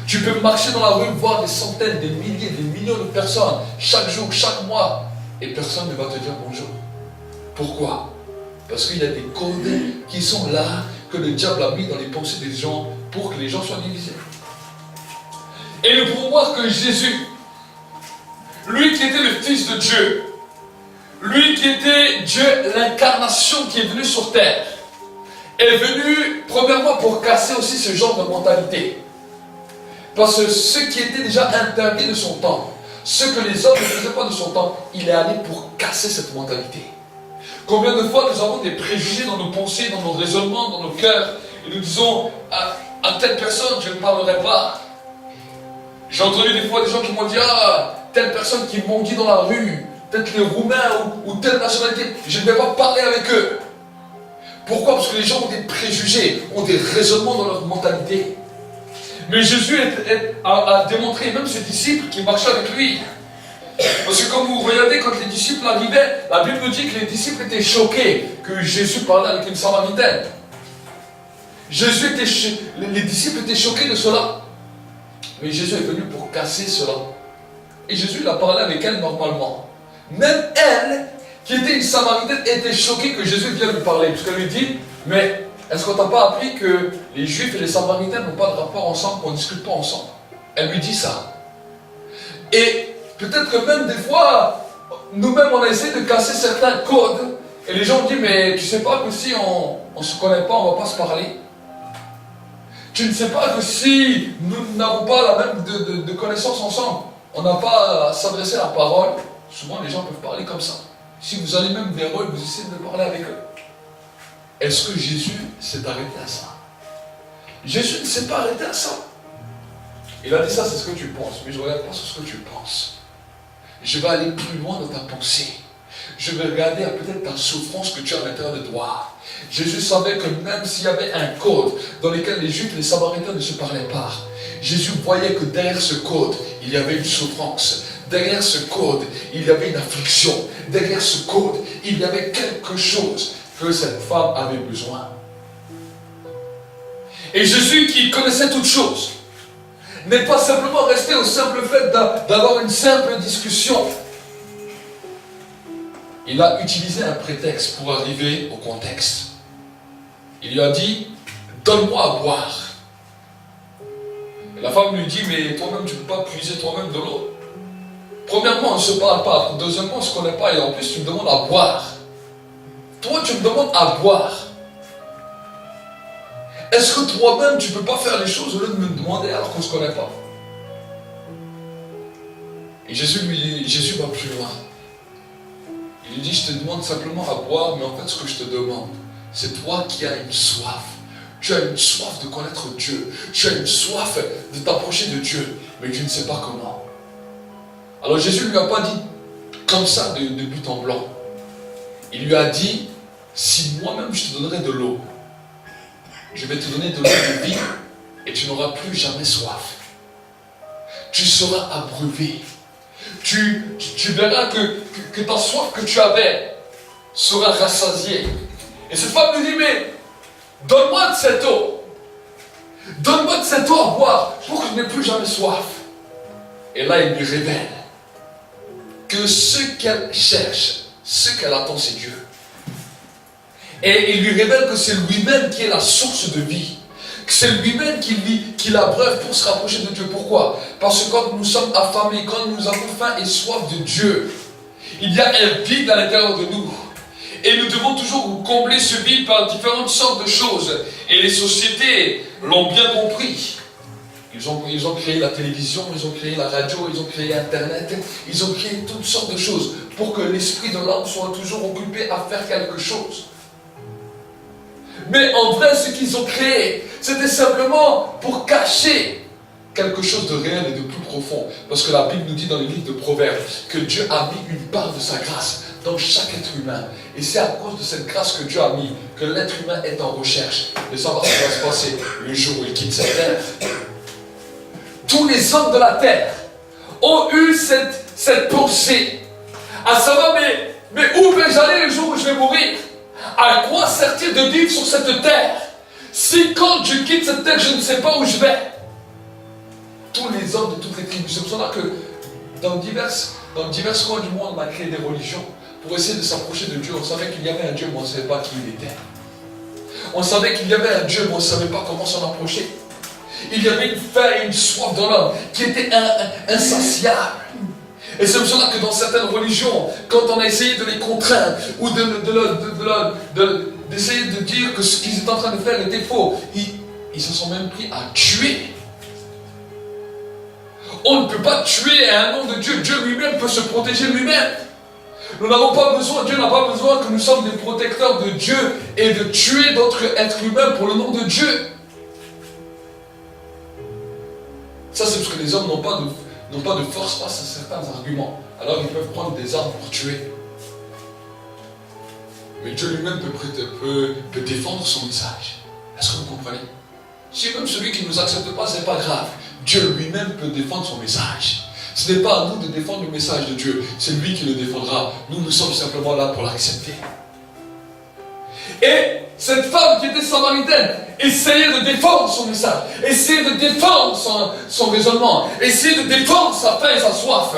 Speaker 3: Tu peux marcher dans la rue, voir des centaines, des milliers, des millions de personnes chaque jour, chaque mois et personne ne va te dire bonjour. Pourquoi? Parce qu'il y a des codes qui sont là, que le diable a mis dans les pensées des gens pour que les gens soient divisés. Et nous pouvons voir que Jésus, lui qui était le Fils de Dieu, lui qui était Dieu, l'incarnation qui est venue sur terre, est venu premièrement pour casser aussi ce genre de mentalité. Parce que ce qui était déjà interdit de son temps, ce que les hommes ne faisaient pas de son temps, il est allé pour casser cette mentalité. Combien de fois nous avons des préjugés dans nos pensées, dans nos raisonnements, dans nos cœurs, et nous disons à telle personne je ne parlerai pas. J'ai entendu des fois des gens qui m'ont dit telle personne qui m'ont dit dans la rue, peut-être les Roumains ou telle nationalité, je ne vais pas parler avec eux. Pourquoi? Parce que les gens ont des préjugés, ont des raisonnements dans leur mentalité. Mais Jésus a démontré, même ses disciples qui marchaient avec lui. Parce que quand vous regardez, quand les disciples arrivaient, la Bible nous dit que les disciples étaient choqués que Jésus parlait avec une Samaritaine. Les disciples étaient choqués de cela. Mais Jésus est venu pour casser cela. Et Jésus il a parlé avec elle normalement. Même elle, qui était une Samaritaine, était choquée que Jésus vienne lui parler. Parce qu'elle lui dit, mais est-ce qu'on t'a pas appris que les Juifs et les Samaritains n'ont pas de rapport ensemble, qu'on ne discute pas ensemble? Elle lui dit ça. Et peut-être que même des fois, nous-mêmes on a essayé de casser certains codes. Et les gens disent, mais tu sais pas que si on ne se connaît pas, on ne va pas se parler. Tu ne sais pas que si nous n'avons pas la même de connaissances ensemble, on n'a pas à s'adresser à la parole. Souvent les gens peuvent parler comme ça. Si vous allez même vers eux, vous essayez de parler avec eux. Est-ce que Jésus s'est arrêté à ça? Jésus ne s'est pas arrêté à ça. Il a dit ça, c'est ce que tu penses, mais je ne regarde pas sur ce que tu penses. Je vais aller plus loin dans ta pensée. Je vais regarder à peut-être ta souffrance que tu as à l'intérieur de toi. Jésus savait que même s'il y avait un code dans lequel les Juifs et les Samaritains ne se parlaient pas, Jésus voyait que derrière ce code, il y avait une souffrance. Derrière ce code, il y avait une affliction. Derrière ce code, il y avait quelque chose que cette femme avait besoin. Et Jésus, qui connaissait toutes choses, n'est pas simplement resté au simple fait d'avoir une simple discussion. Il a utilisé un prétexte pour arriver au contexte. Il lui a dit, donne-moi à boire. Et la femme lui dit, mais toi-même tu ne peux pas puiser toi-même de l'eau. Premièrement, on ne se parle pas. Deuxièmement, on ne se connaît pas. Et en plus, tu me demandes à boire. Toi, tu me demandes à boire. Est-ce que toi-même, tu ne peux pas faire les choses au lieu de me demander alors qu'on ne se connaît pas? Et Jésus va plus loin. Il lui dit, je te demande simplement à boire, mais en fait, ce que je te demande, c'est toi qui as une soif. Tu as une soif de connaître Dieu. Tu as une soif de t'approcher de Dieu, mais tu ne sais pas comment. Alors Jésus ne lui a pas dit comme ça de but en blanc. Il lui a dit, si moi-même je te donnerai de l'eau, je vais te donner de l'eau de vie et tu n'auras plus jamais soif. Tu seras abreuvé. Tu verras que ta soif que tu avais sera rassasiée. Et cette femme lui dit, mais donne-moi de cette eau. Donne-moi de cette eau à boire pour que je n'ai plus jamais soif. Et là, il lui révèle que ce qu'elle cherche, ce qu'elle attend, c'est Dieu. Et il lui révèle que c'est lui-même qui est la source de vie. Que c'est lui-même qui l'abreuve pour se rapprocher de Dieu. Pourquoi? Parce que quand nous sommes affamés, quand nous avons faim et soif de Dieu, il y a un vide à l'intérieur de nous. Et nous devons toujours combler ce vide par différentes sortes de choses. Et les sociétés l'ont bien compris. Ils ont créé la télévision, ils ont créé la radio, ils ont créé Internet, ils ont créé toutes sortes de choses pour que l'esprit de l'homme soit toujours occupé à faire quelque chose. Mais en vrai, ce qu'ils ont créé, c'était simplement pour cacher quelque chose de réel et de plus profond. Parce que la Bible nous dit dans le livre de Proverbes que Dieu a mis une part de sa grâce dans chaque être humain. Et c'est à cause de cette grâce que Dieu a mis que l'être humain est en recherche de savoir ce qui va se passer le jour où il quitte cette terre. tous les hommes de la terre ont eu cette pensée, à savoir, mais où vais-je aller le jour où je vais mourir? À quoi sert-il de vivre sur cette terre si quand je quitte cette terre, je ne sais pas où je vais? Tous les hommes de toutes les tribus. C'est pour cela que dans divers coins du monde, on a créé des religions pour essayer de s'approcher de Dieu. On savait qu'il y avait un Dieu, mais on ne savait pas qui il était. On savait qu'il y avait un Dieu, mais on ne savait pas comment s'en approcher. Il y avait une faim et une soif dans l'homme qui était insatiable. Et c'est pour cela que dans certaines religions, quand on a essayé de les contraindre ou d'essayer de dire que ce qu'ils étaient en train de faire était faux, ils se sont même pris à tuer. On ne peut pas tuer un nom de Dieu. Dieu lui-même peut se protéger lui-même. Nous n'avons pas besoin, Dieu n'a pas besoin que nous sommes des protecteurs de Dieu et de tuer d'autres êtres humains pour le nom de Dieu. Ça, c'est parce que les hommes n'ont pas de force face à certains arguments. Alors ils peuvent prendre des armes pour tuer. Mais Dieu lui-même peut défendre son message. Est-ce que vous comprenez? Si même celui qui ne nous accepte pas, ce n'est pas grave. Dieu lui-même peut défendre son message. Ce n'est pas à nous de défendre le message de Dieu. C'est lui qui le défendra. Nous sommes simplement là pour l'accepter. Et cette femme qui était samaritaine essayait de défendre son message, essayait de défendre son raisonnement, essayait de défendre sa faim et sa soif.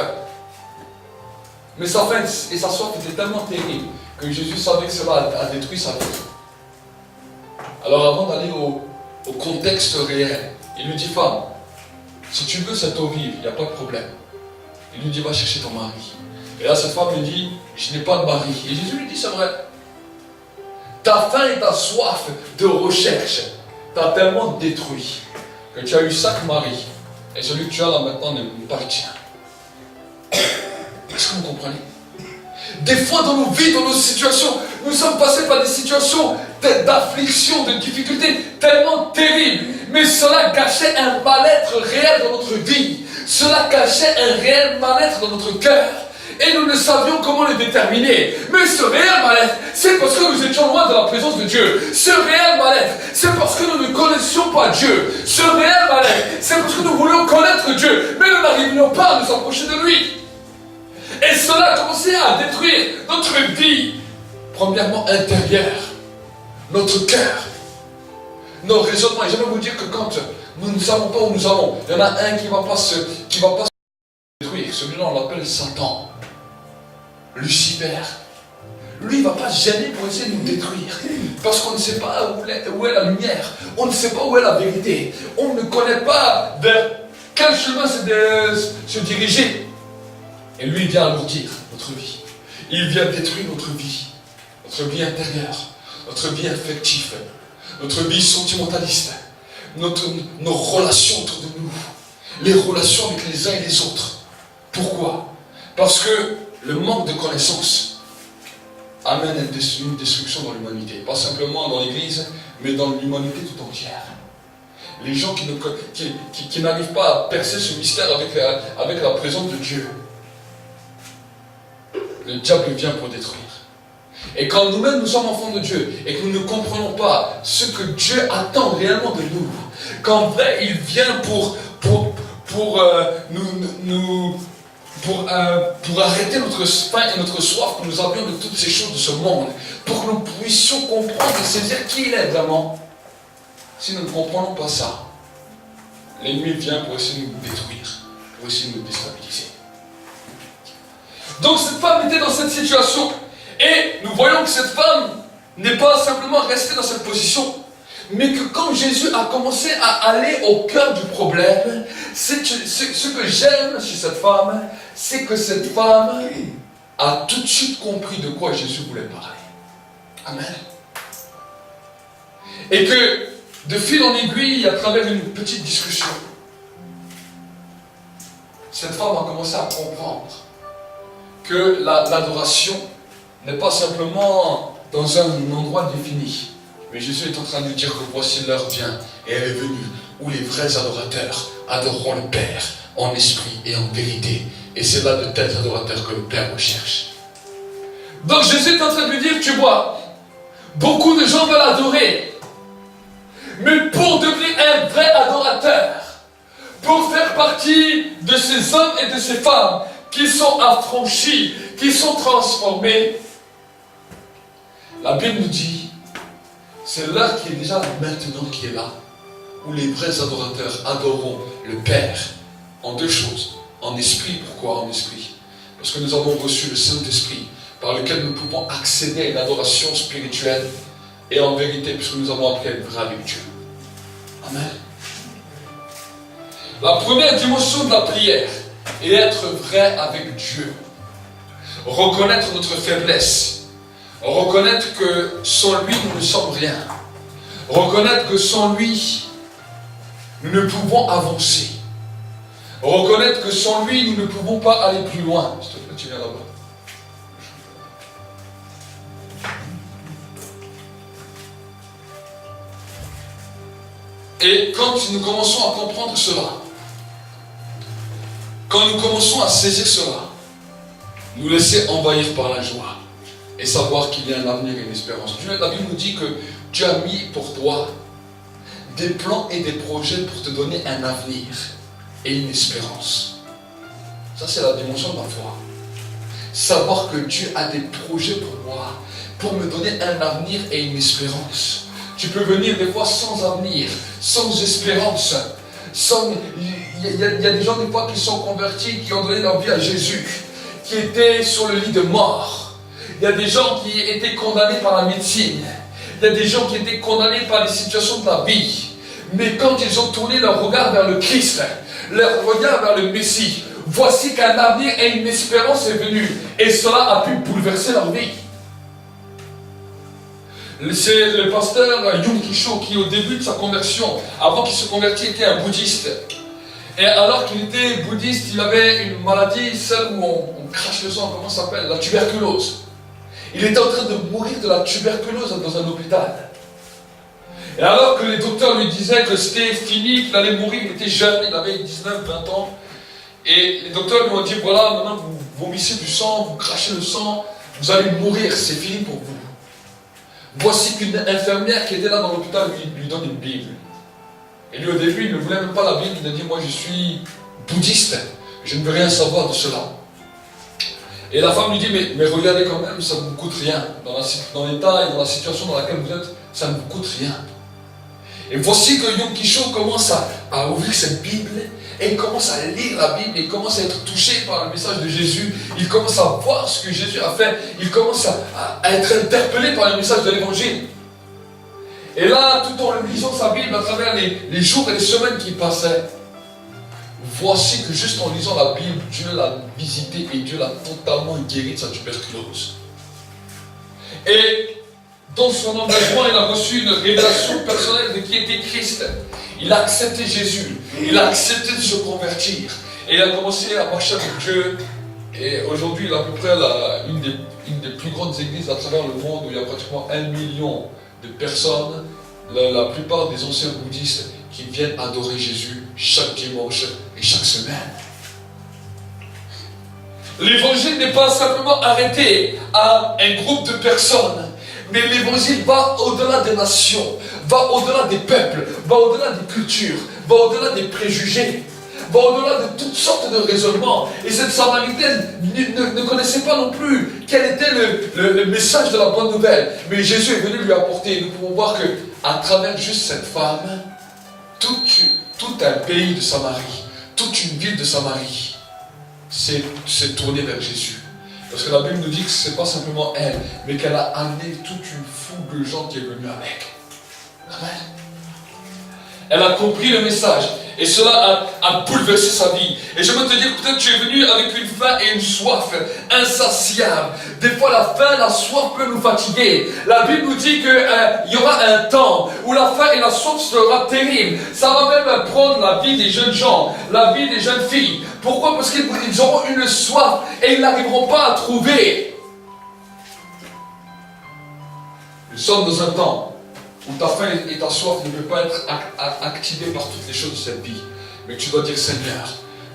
Speaker 3: Mais sa faim et sa soif étaient tellement terribles que Jésus savait que cela a détruit sa vie. Alors avant d'aller au contexte réel, il lui dit, femme, si tu veux cette eau vive, il n'y a pas de problème. Il lui dit, va chercher ton mari. Et là, cette femme lui dit, je n'ai pas de mari. Et Jésus lui dit, c'est vrai. Ta faim et ta soif de recherche t'a tellement détruit que tu as eu 5 maris. Et celui que tu as là maintenant ne t'appartient. Est-ce que vous comprenez? Des fois dans nos vies, dans nos situations, nous sommes passés par des situations d'affliction, de difficultés tellement terribles. Mais cela cachait un mal-être réel dans notre vie. Cela cachait un réel mal-être dans notre cœur. Et nous ne savions comment le déterminer. Mais ce réel mal-être, c'est parce que nous étions loin de la présence de Dieu. Ce réel mal-être, c'est parce que nous ne connaissions pas Dieu. Ce réel mal-être, c'est parce que nous voulions connaître Dieu, mais nous n'arrivions pas à nous approcher de lui. Et cela a commencé à détruire notre vie, premièrement intérieure, notre cœur, nos raisonnements. Et j'aimerais vous dire que quand nous ne savons pas où nous allons, il y en a un qui ne va pas se détruire. Celui-là, on l'appelle Satan. Lucifer. Lui, il ne va pas se gêner pour essayer de nous détruire. Parce qu'on ne sait pas où est la lumière. On ne sait pas où est la vérité. On ne connaît pas vers quel chemin se diriger. Et lui, il vient alourdir notre vie. Il vient détruire notre vie intérieure, notre vie affective, notre vie sentimentaliste, nos relations autour de nous, les relations avec les uns et les autres. Pourquoi? Parce que le manque de connaissance amène une destruction dans l'humanité. Pas simplement dans l'Église, mais dans l'humanité tout entière. Les gens qui n'arrivent pas à percer ce mystère avec la présence de Dieu. Le diable vient pour détruire. Et quand nous-mêmes nous sommes enfants de Dieu et que nous ne comprenons pas ce que Dieu attend réellement de nous, qu'en vrai il vient pour arrêter notre faim et notre soif que nous avions de toutes ces choses de ce monde, pour que nous puissions comprendre et saisir qui il est vraiment. Si nous ne comprenons pas ça, l'ennemi vient pour essayer de nous détruire, pour essayer de nous déstabiliser. Donc cette femme était dans cette situation, et nous voyons que cette femme n'est pas simplement restée dans cette position, mais que quand Jésus a commencé à aller au cœur du problème, ce que j'aime chez cette femme, c'est que cette femme a tout de suite compris de quoi Jésus voulait parler. Amen. Et que de fil en aiguille, à travers une petite discussion, cette femme a commencé à comprendre que l'adoration n'est pas simplement dans un endroit défini. Mais Jésus est en train de dire que voici l'heure vient et elle est venue où les vrais adorateurs adoreront le Père en esprit et en vérité. Et c'est là de tels adorateurs que le Père recherche. Donc Jésus est en train de lui dire, tu vois, beaucoup de gens veulent adorer. Mais pour devenir un vrai adorateur, pour faire partie de ces hommes et de ces femmes qui sont affranchis, qui sont transformés. La Bible nous dit, c'est l'heure qui est déjà maintenant qui est là, où les vrais adorateurs adoreront le Père en deux choses. En esprit, pourquoi en esprit? Parce que nous avons reçu le Saint-Esprit, par lequel nous pouvons accéder à une adoration spirituelle, et en vérité, puisque nous avons appris à être vrais avec Dieu. Amen. La première dimension de la prière est être vrai avec Dieu. Reconnaître notre faiblesse. Reconnaître que sans lui, nous ne sommes rien. Reconnaître que sans lui, nous ne pouvons avancer. Reconnaître que sans lui, nous ne pouvons pas aller plus loin. S'il te plaît, tu viens là-bas. Et quand nous commençons à comprendre cela, quand nous commençons à saisir cela, nous laisser envahir par la joie et savoir qu'il y a un avenir et une espérance. La Bible nous dit que Dieu a mis pour toi des plans et des projets pour te donner un avenir et une espérance. Ça, c'est la dimension de la foi. Savoir que Dieu a des projets pour moi, pour me donner un avenir et une espérance. Tu peux venir des fois sans avenir, sans espérance. Il y a des gens des fois qui sont convertis, qui ont donné leur vie à Jésus, qui étaient sur le lit de mort. Il y a des gens qui étaient condamnés par la médecine. Il y a des gens qui étaient condamnés par les situations de la vie. Mais quand ils ont tourné leur regard vers le Christ, leur regard vers le Messie, voici qu'un avenir et une espérance est venu. Et cela a pu bouleverser leur vie. C'est le pasteur Yun Kisho qui, au début de sa conversion, avant qu'il se convertisse, était un bouddhiste. Et alors qu'il était bouddhiste, il avait une maladie, celle où on crache le sang, comment ça s'appelle? La tuberculose. Il était en train de mourir de la tuberculose dans un hôpital. Et alors que les docteurs lui disaient que c'était fini, qu'il allait mourir, il était jeune, il avait 19, 20 ans. Et les docteurs lui ont dit, voilà, maintenant vous vomissez du sang, vous crachez le sang, vous allez mourir, c'est fini pour vous. Voici qu'une infirmière qui était là dans l'hôpital lui donne une Bible. Et lui au début, il ne voulait même pas la Bible, il a dit, moi je suis bouddhiste, je ne veux rien savoir de cela. Et la femme lui dit, mais regardez quand même, ça ne vous coûte rien. Dans l'état et dans la situation dans laquelle vous êtes, ça ne vous coûte rien. Et voici que Yun Kisho commence à ouvrir cette Bible, et il commence à lire la Bible, et il commence à être touché par le message de Jésus, il commence à voir ce que Jésus a fait, il commence à être interpellé par le message de l'Évangile. Et là, tout en lisant sa Bible, à travers les jours et les semaines qui passaient, voici que juste en lisant la Bible, Dieu l'a visité et Dieu l'a totalement guéri de sa tuberculose. Et dans son engagement, il a reçu une révélation personnelle de qui était Christ. Il a accepté Jésus, il a accepté de se convertir. Et il a commencé à marcher avec Dieu. Et aujourd'hui, il a à peu près une des plus grandes églises à travers le monde où il y a pratiquement 1 million de personnes, la plupart des anciens bouddhistes qui viennent adorer Jésus chaque dimanche et chaque semaine. L'évangile n'est pas simplement arrêté à un groupe de personnes, mais l'évangile va au-delà des nations, va au-delà des peuples, va au-delà des cultures, va au-delà des préjugés, va au-delà de toutes sortes de raisonnements. Et cette Samaritaine ne connaissait pas non plus quel était le message de la bonne nouvelle. Mais Jésus est venu lui apporter. Nous pouvons voir que à travers juste cette femme, tout un pays de Samarie, toute une ville de Samarie s'est tournée vers Jésus. Parce que la Bible nous dit que ce n'est pas simplement elle, mais qu'elle a amené toute une foule de gens qui est venue avec. Amen. Elle a compris le message. Et cela a bouleversé sa vie. Et je veux te dire, peut-être tu es venu avec une faim et une soif insatiable. Des fois, la faim, la soif peut nous fatiguer. La Bible nous dit qu'il y aura un temps où la faim et la soif sera terrible. Ça va même prendre la vie des jeunes gens, la vie des jeunes filles. Pourquoi? Parce qu'ils auront une soif et ils n'arriveront pas à trouver. Nous sommes dans un temps où ta faim et ta soif ne peuvent pas être activées par toutes les choses de cette vie. Mais tu dois dire, Seigneur,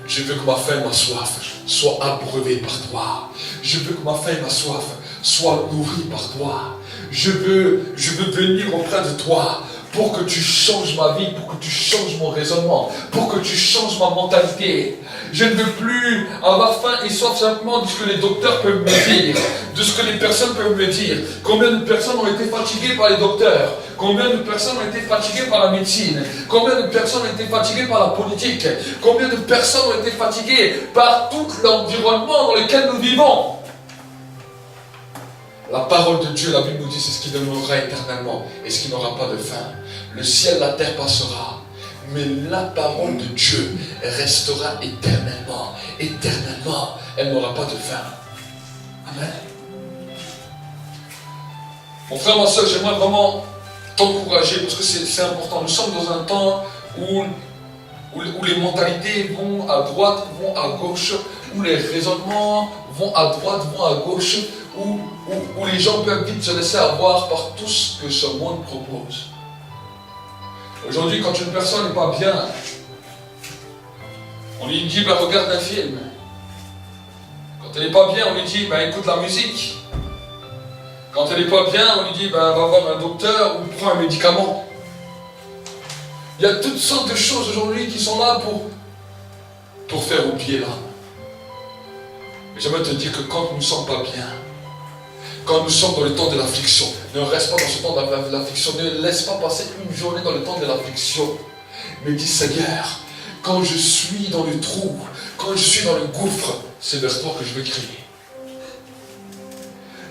Speaker 3: je veux que ma faim et ma soif soient abreuvées par toi. Je veux que ma faim et ma soif soient nourries par toi. Je veux venir auprès de toi pour que tu changes ma vie, pour que tu changes mon raisonnement, pour que tu changes ma mentalité. Je ne veux plus avoir faim et soif simplement de ce que les docteurs peuvent me dire, de ce que les personnes peuvent me dire. Combien de personnes ont été fatiguées par les docteurs? Combien de personnes ont été fatiguées par la médecine? Combien de personnes ont été fatiguées par la politique? Combien de personnes ont été fatiguées par tout l'environnement dans lequel nous vivons? La parole de Dieu, la Bible nous dit, c'est ce qui demeurera éternellement et ce qui n'aura pas de fin. Le ciel, la terre passera, mais la parole de Dieu restera éternellement. Éternellement, elle n'aura pas de fin. Amen. Mon frère, ma soeur, j'aimerais vraiment t'encourager parce que c'est important. Nous sommes dans un temps où les mentalités vont à droite, vont à gauche, où les raisonnements vont à droite, vont à gauche, où les gens peuvent vite se laisser avoir par tout ce que ce monde propose. Aujourd'hui, quand une personne n'est pas bien, on lui dit, regarde un film. Quand elle n'est pas bien, on lui dit, écoute la musique. Quand elle n'est pas bien, on lui dit, va voir un docteur ou prends un médicament. Il y a toutes sortes de choses aujourd'hui qui sont là pour faire oublier l'âme. Mais j'aimerais te dire que quand nous ne sommes pas bien, quand nous sommes dans le temps de l'affliction, ne reste pas dans ce temps de l'affliction, ne laisse pas passer une journée dans le temps de l'affliction. Mais dis, Seigneur, quand je suis dans le trou, quand je suis dans le gouffre, c'est vers toi que je veux crier.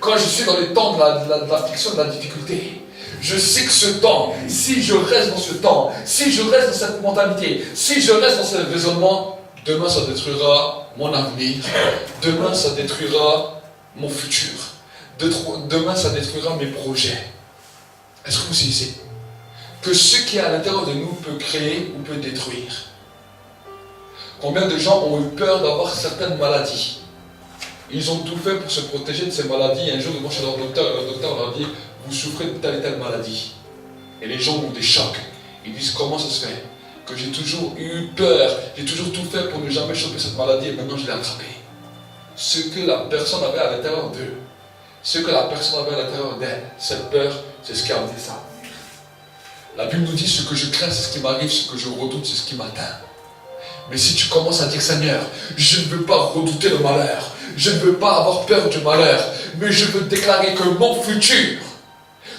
Speaker 3: Quand je suis dans le temps de l'affliction, de la difficulté, je sais que ce temps, si je reste dans ce temps, si je reste dans cette mentalité, si je reste dans ce raisonnement, demain ça détruira mon avenir, demain ça détruira mon futur, demain ça détruira mes projets. Est-ce que vous saisissez que ce qui est à l'intérieur de nous peut créer ou peut détruire? Combien de gens ont eu peur d'avoir certaines maladies? Ils ont tout fait pour se protéger de ces maladies. Un jour, ils vont chez leur docteur et le docteur leur dit, vous souffrez de telle et telle maladie. Et les gens ont des chocs. Ils disent, comment ça se fait que j'ai toujours eu peur, j'ai toujours tout fait pour ne jamais choper cette maladie et maintenant je l'ai attrapée. Ce que la personne avait à l'intérieur d'eux, ce que la personne avait à l'intérieur d'elle, cette peur, c'est ce qui a amené ça. La Bible nous dit, ce que je crains, c'est ce qui m'arrive, ce que je redoute, c'est ce qui m'atteint. Mais si tu commences à dire, Seigneur, je ne veux pas redouter le malheur, je ne veux pas avoir peur du malheur, mais je veux déclarer que mon futur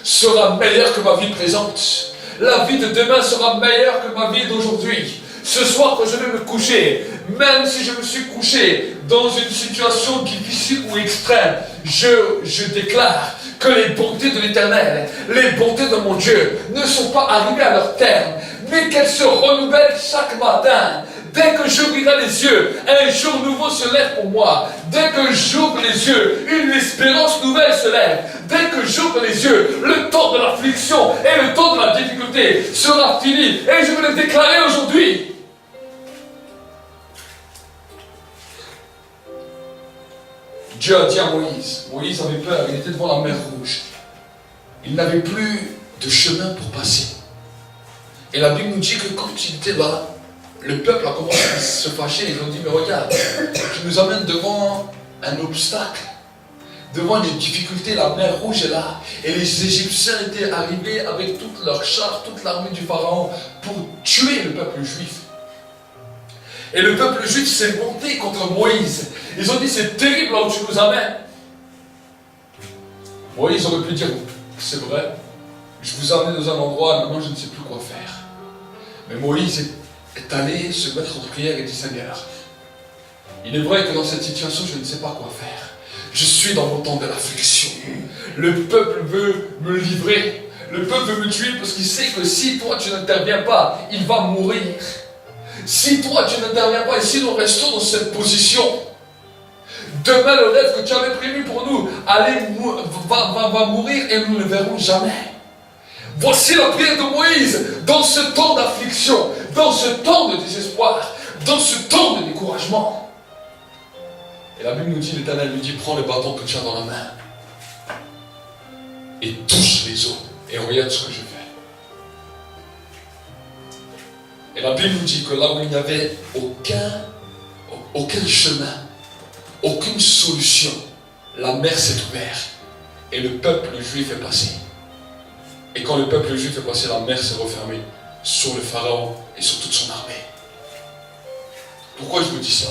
Speaker 3: sera meilleur que ma vie présente. La vie de demain sera meilleure que ma vie d'aujourd'hui. Ce soir, quand je vais me coucher, même si je me suis couché dans une situation difficile ou extrême, je déclare que les bontés de l'Éternel, les bontés de mon Dieu ne sont pas arrivées à leur terme, mais qu'elles se renouvellent chaque matin. Dès que j'ouvrirai les yeux, un jour nouveau se lève pour moi. Dès que j'ouvre les yeux, une espérance nouvelle se lève. Dès que j'ouvre les yeux, le temps de l'affliction et le temps de la difficulté sera fini. Et je veux le déclarer aujourd'hui. Dieu a dit à Moïse, Moïse avait peur, il était devant la mer Rouge. Il n'avait plus de chemin pour passer. Et la Bible nous dit que quand il était là, le peuple a commencé à se fâcher. Ils ont dit, mais regarde, tu nous amènes devant un obstacle, devant une difficulté, la mer Rouge est là. Et les Égyptiens étaient arrivés avec toutes leurs chars, toute l'armée du Pharaon pour tuer le peuple juif. Et le peuple juif s'est monté contre Moïse. Ils ont dit, c'est terrible là où tu nous amènes. Moïse aurait pu dire, c'est vrai, je vous ai amené dans un endroit, maintenant je ne sais plus quoi faire. Mais Moïse est allé se mettre en prière et dit, Seigneur, il est vrai que dans cette situation, je ne sais pas quoi faire. Je suis dans mon temps de l'affliction. Le peuple veut me livrer. Le peuple veut me tuer parce qu'il sait que si toi tu n'interviens pas, il va mourir. Si toi tu n'interviens pas et si nous restons dans cette position, demain le rêve que tu avais prévu pour nous va mourir et nous ne le verrons jamais. Voici la prière de Moïse dans ce temps d'affliction, dans ce temps de désespoir, dans ce temps de découragement. Et la Bible nous dit, l'Éternel lui dit, prends le bâton que tu as dans la main et touche les eaux et regarde ce que je fais. Et la Bible nous dit que là où il n'y avait aucun chemin, aucune solution, la mer s'est ouverte et le peuple juif est passé. Et quand le peuple juif est passé, la mer s'est refermée sur le pharaon et sur toute son armée. Pourquoi je vous dis ça?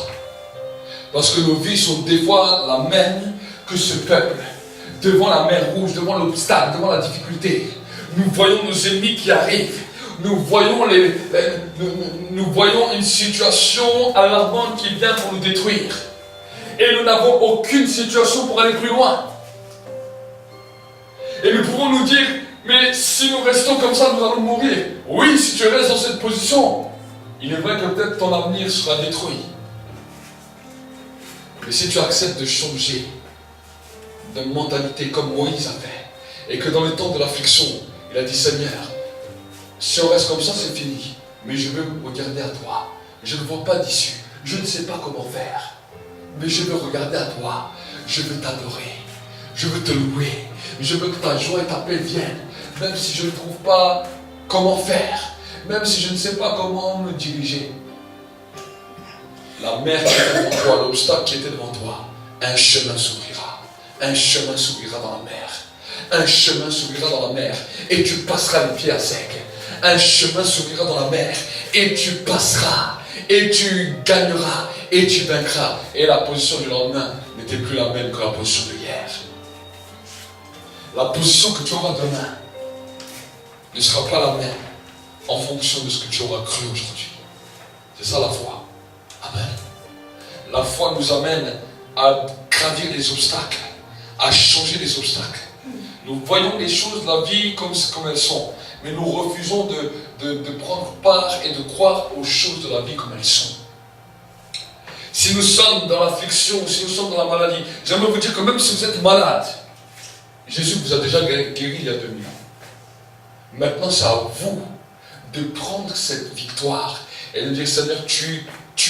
Speaker 3: Parce que nos vies sont des fois la même que ce peuple. Devant la mer rouge, devant l'obstacle, devant la difficulté, nous voyons nos ennemis qui arrivent. Nous voyons une situation alarmante qui vient pour nous détruire. Et nous n'avons aucune situation pour aller plus loin. Et nous pouvons nous dire, mais si nous restons comme ça, nous allons mourir. Oui, si tu restes dans cette position, il est vrai que peut-être ton avenir sera détruit. Mais si tu acceptes de changer de mentalité comme Moïse a fait, et que dans le temps de l'affliction, il a dit, Seigneur, si on reste comme ça, c'est fini. Mais je veux regarder à toi. Je ne vois pas d'issue. Je ne sais pas comment faire. Mais je veux regarder à toi. Je veux t'adorer. Je veux te louer. Je veux que ta joie et ta paix viennent. Même si je ne trouve pas comment faire. Même si je ne sais pas comment me diriger. La mer qui était devant toi, l'obstacle qui était devant toi, un chemin s'ouvrira. Un chemin s'ouvrira dans la mer. Un chemin s'ouvrira dans la mer. Et tu passeras les pieds à sec. Un chemin s'ouvrira dans la mer. Et tu passeras. Et tu gagneras. Et tu vaincras. Et la position du lendemain n'était plus la même que la position de hier. La position que tu auras demain ne sera pas la même en fonction de ce que tu auras cru aujourd'hui. C'est ça la foi. Amen. La foi nous amène à gravir les obstacles, à changer les obstacles. Nous voyons les choses de la vie comme elles sont, mais nous refusons de prendre part et de croire aux choses de la vie comme elles sont. Si nous sommes dans l'affliction, si nous sommes dans la maladie, j'aimerais vous dire que même si vous êtes malade, Jésus vous a déjà guéri il y a 2000 ans. Maintenant, c'est à vous de prendre cette victoire et de dire, Seigneur, tu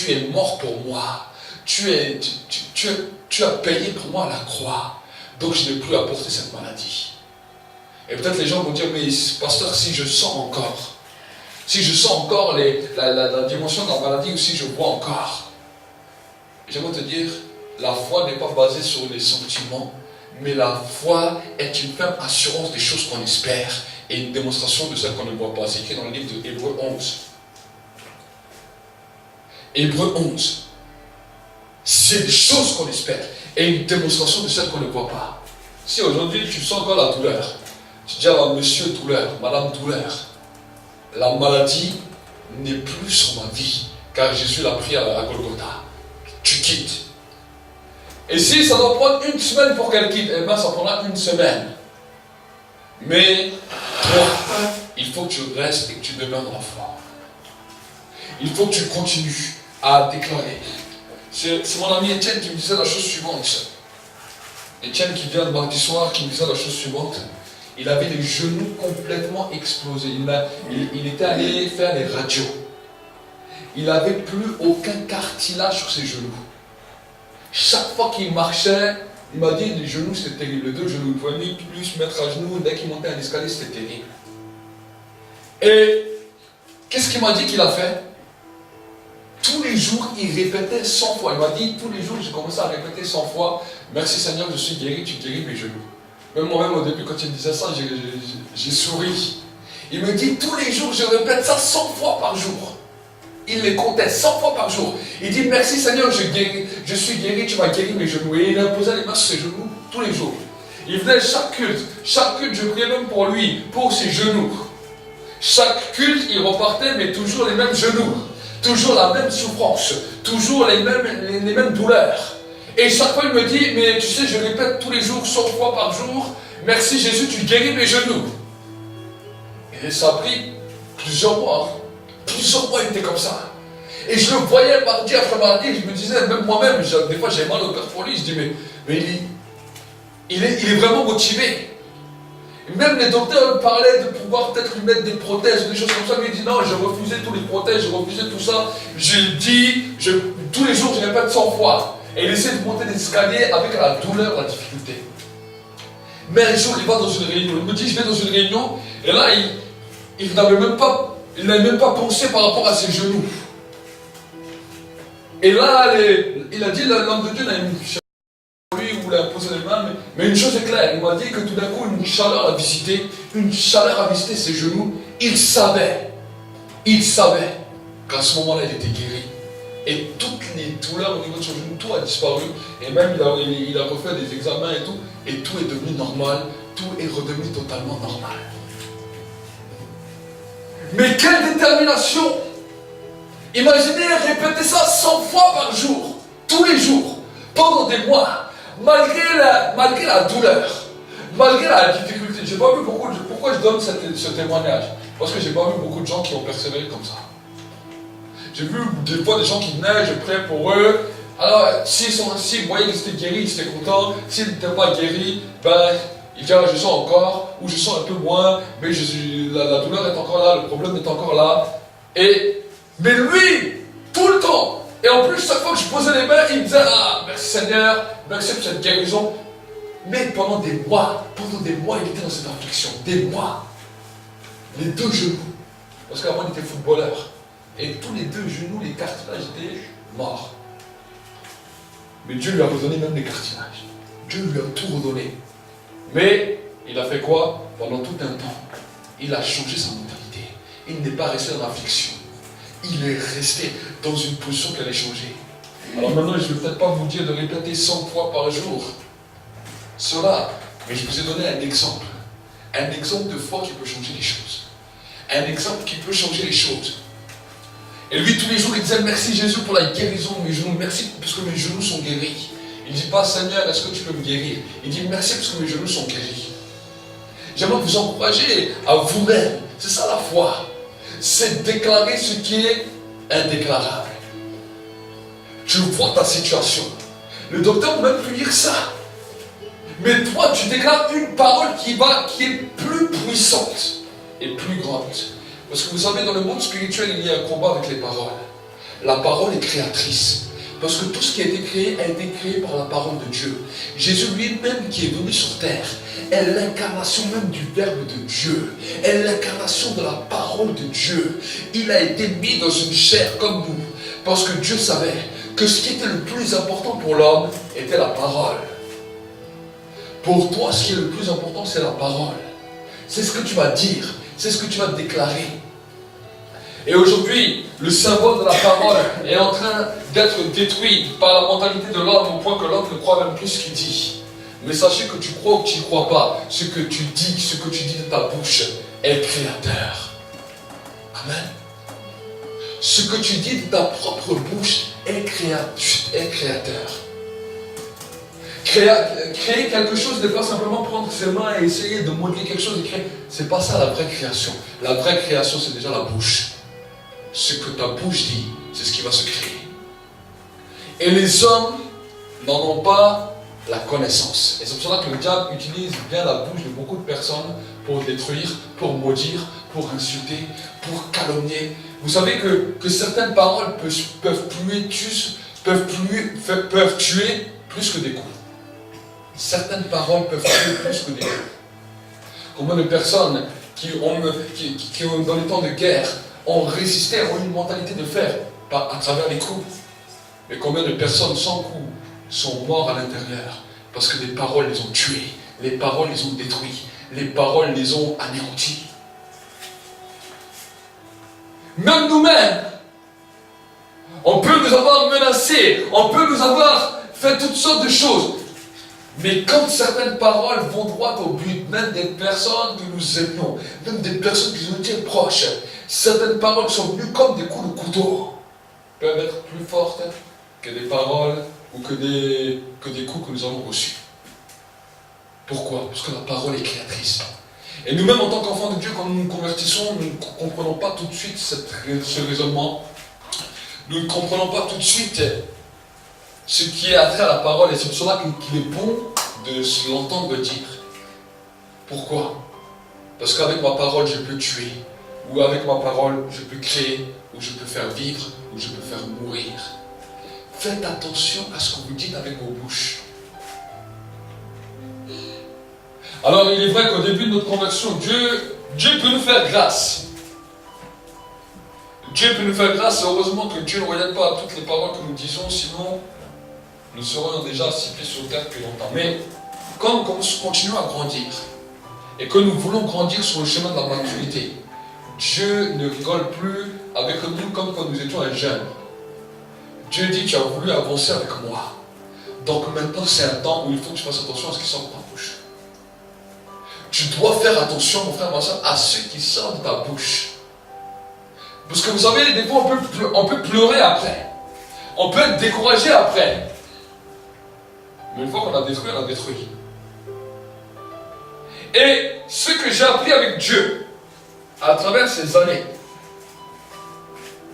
Speaker 3: es mort pour moi. Tu as payé pour moi à la croix. Donc je n'ai plus à porter cette maladie. Et peut-être les gens vont dire, mais pasteur, si je sens encore la dimension de la maladie, ou si je vois encore. J'aimerais te dire, la foi n'est pas basée sur les sentiments, mais la foi est une ferme assurance des choses qu'on espère et une démonstration de celles qu'on ne voit pas. C'est écrit dans le livre de Hébreux 11. Hébreux 11. C'est des choses qu'on espère et une démonstration de celles qu'on ne voit pas. Si aujourd'hui tu sens encore la douleur, tu dis à monsieur douleur, madame douleur, la maladie n'est plus sur ma vie, car Jésus l'a pris à Golgotha. Tu quittes. Et si ça doit prendre une semaine pour qu'elle quitte, eh bien ça prendra une semaine. Mais toi, il faut que tu restes et que tu demeures dans la foi. Il faut que tu continues à déclarer. C'est mon ami Étienne qui me disait la chose suivante. Étienne qui vient le mardi soir, qui me disait la chose suivante. Il avait les genoux complètement explosés. Il était allé faire les radios. Il n'avait plus aucun cartilage sur ses genoux. Chaque fois qu'il marchait, il m'a dit les genoux c'était terrible. Les deux genoux, il ne pouvait ni plus se mettre à genoux. Dès qu'il montait un escalier, c'était terrible. Et qu'est-ce qu'il m'a dit qu'il a fait? Tous les jours, il répétait 100 fois. Il m'a dit, tous les jours, j'ai commencé à répéter 100 fois. Merci Seigneur, je suis guéri, tu guéris mes genoux. Même moi-même, au début, quand il me disait ça, j'ai souri. Il me dit, tous les jours, je répète ça 100 fois par jour. Il les comptait 100 fois par jour. Il dit, merci Seigneur, je suis guéri, tu m'as guéri mes genoux. Et il imposait les mains sur ses genoux tous les jours. Il venait chaque culte, je priais même pour lui, pour ses genoux. Chaque culte, il repartait, mais toujours les mêmes genoux. Toujours la même souffrance, toujours les mêmes douleurs. Et chaque fois il me dit, mais tu sais, je répète tous les jours, 100 fois par jour, merci Jésus, tu guéris mes genoux. Et ça a pris plusieurs mois. Plusieurs mois il était comme ça. Et je le voyais mardi après mardi, je me disais, même moi-même, des fois j'ai mal au cœur pour lui, je dis, mais il est vraiment motivé. Même les docteurs parlaient de pouvoir peut-être lui mettre des prothèses, des choses comme ça. Lui dit non, j'ai refusé tous les prothèses, j'ai refusé tout ça. J'ai dit, tous les jours je répète 100 fois. Et il essaie de monter des escaliers avec la douleur, la difficulté. Mais un jour il va dans une réunion, il me dit je vais dans une réunion, et là il n'avait même pas pensé par rapport à ses genoux. Et là, il a dit la langue de Dieu n'a une lui où voulait imposer les mains, mais une chose est claire, il m'a dit que tout d'un coup, une chaleur a visité ses genoux. Il savait qu'à ce moment-là, il était guéri. Et toutes les douleurs au niveau de son genou, tout a disparu. Et même, il a refait des examens et tout est devenu normal. Tout est redevenu totalement normal. Mais quelle détermination! Imaginez répéter ça 100 fois par jour, tous les jours, pendant des mois, malgré la douleur, malgré la difficulté. J'ai pas vu pourquoi je donne ce témoignage? Parce que j'ai pas vu beaucoup de gens qui ont persévéré comme ça. J'ai vu des fois des gens qui venaient, je prie pour eux. Alors, s'ils voyaient qu'ils étaient guéris, ils étaient contents. S'ils n'étaient pas guéris, ils disaient, je sens encore, ou je sens un peu moins, mais la douleur est encore là, le problème est encore là. Mais lui, tout le temps, et en plus, chaque fois que je posais les mains, il me disait, merci Seigneur, merci pour cette guérison. Mais pendant des mois, il était dans cette affliction, des mois. Les deux genoux, parce qu'avant il était footballeur, et tous les deux genoux, les cartilages étaient morts. Mais Dieu lui a redonné même les cartilages. Dieu lui a tout redonné. Mais il a fait quoi? Pendant tout un temps, il a changé sa mentalité. Il n'est pas resté dans l'affliction. Il est resté dans une position qui allait changer. Alors maintenant, je ne vais peut-être pas vous dire de répéter 100 fois par jour cela, mais je vous ai donné un exemple. Un exemple de foi qui peut changer les choses. Un exemple qui peut changer les choses. Et lui, tous les jours, il disait merci Jésus pour la guérison de mes genoux. Merci parce que mes genoux sont guéris. Il ne dit pas Seigneur, est-ce que tu peux me guérir? Il dit merci parce que mes genoux sont guéris. J'aimerais vous encourager à vous-même. C'est ça la foi. C'est déclarer ce qui est indéclarable. Tu vois ta situation. Le docteur peut même plus dire ça. Mais toi, tu déclares une parole qui est plus puissante et plus grande. Parce que vous savez, dans le monde spirituel, il y a un combat avec les paroles. La parole est créatrice. Parce que tout ce qui a été créé par la parole de Dieu. Jésus lui-même qui est venu sur terre est l'incarnation même du Verbe de Dieu. Est l'incarnation de la parole de Dieu. Il a été mis dans une chair comme nous. Parce que Dieu savait que ce qui était le plus important pour l'homme était la parole. Pour toi, ce qui est le plus important, c'est la parole. C'est ce que tu vas dire. C'est ce que tu vas déclarer. Et aujourd'hui, le symbole de la parole est en train d'être détruit par la mentalité de l'homme au point que l'homme ne croit même plus ce qu'il dit. Mais sachez que tu crois ou que tu ne crois pas, ce que tu dis de ta bouche est créateur. Amen. Ce que tu dis de ta propre bouche est créateur. Créer quelque chose n'est pas simplement prendre ses mains et essayer de modeler quelque chose et créer. C'est pas ça la vraie création. La vraie création, c'est déjà la bouche. Ce que ta bouche dit, c'est ce qui va se créer. Et les hommes n'en ont pas la connaissance. Et c'est pour ça que le diable utilise bien la bouche de beaucoup de personnes pour détruire, pour maudire, pour insulter, pour calomnier. Vous savez que certaines paroles peuvent tuer plus que des coups. Certaines paroles peuvent tuer plus que des coups. Combien de personnes qui ont dans les temps de guerre ont résisté, ont une mentalité de fer à travers les coups. Mais combien de personnes sans coups sont morts à l'intérieur parce que des paroles les ont tués, les paroles les ont détruits, les paroles les ont anéantis. Même nous-mêmes, on peut nous avoir menacés, on peut nous avoir fait toutes sortes de choses. Mais quand certaines paroles vont droit au but, même des personnes que nous aimons, même des personnes qui nous tiennent proches, certaines paroles sont venues comme des coups de couteau, peuvent être plus fortes que des paroles ou que des coups que nous avons reçus. Pourquoi? Parce que la parole est créatrice. Et nous-mêmes, en tant qu'enfants de Dieu, quand nous nous convertissons, nous ne comprenons pas tout de suite ce raisonnement. Nous ne comprenons pas tout de suite ce qui est attrait à la parole, et c'est pour cela qu'il est bon de l'entendre dire. Pourquoi? Parce qu'avec ma parole, je peux tuer, ou avec ma parole, je peux créer, ou je peux faire vivre, ou je peux faire mourir. Faites attention à ce que vous dites avec vos bouches. Alors, il est vrai qu'au début de notre conversion, Dieu peut nous faire grâce. Dieu peut nous faire grâce, et heureusement que Dieu ne regarde pas à toutes les paroles que nous disons, sinon nous serions déjà 6 pieds sur terre depuis longtemps. Mais quand nous continuons à grandir, et que nous voulons grandir sur le chemin de la maturité, Dieu ne rigole plus avec nous comme quand nous étions jeunes. Dieu dit, tu as voulu avancer avec moi. Donc maintenant, c'est un temps où il faut que tu fasses attention à ce qui sort de ta bouche. Tu dois faire attention, mon frère, ma soeur, à ce qui sort de ta bouche. Parce que vous savez, des fois, on peut pleurer après. On peut être découragé après. Mais une fois qu'on a détruit, on a détruit. Et ce que j'ai appris avec Dieu, à travers ces années,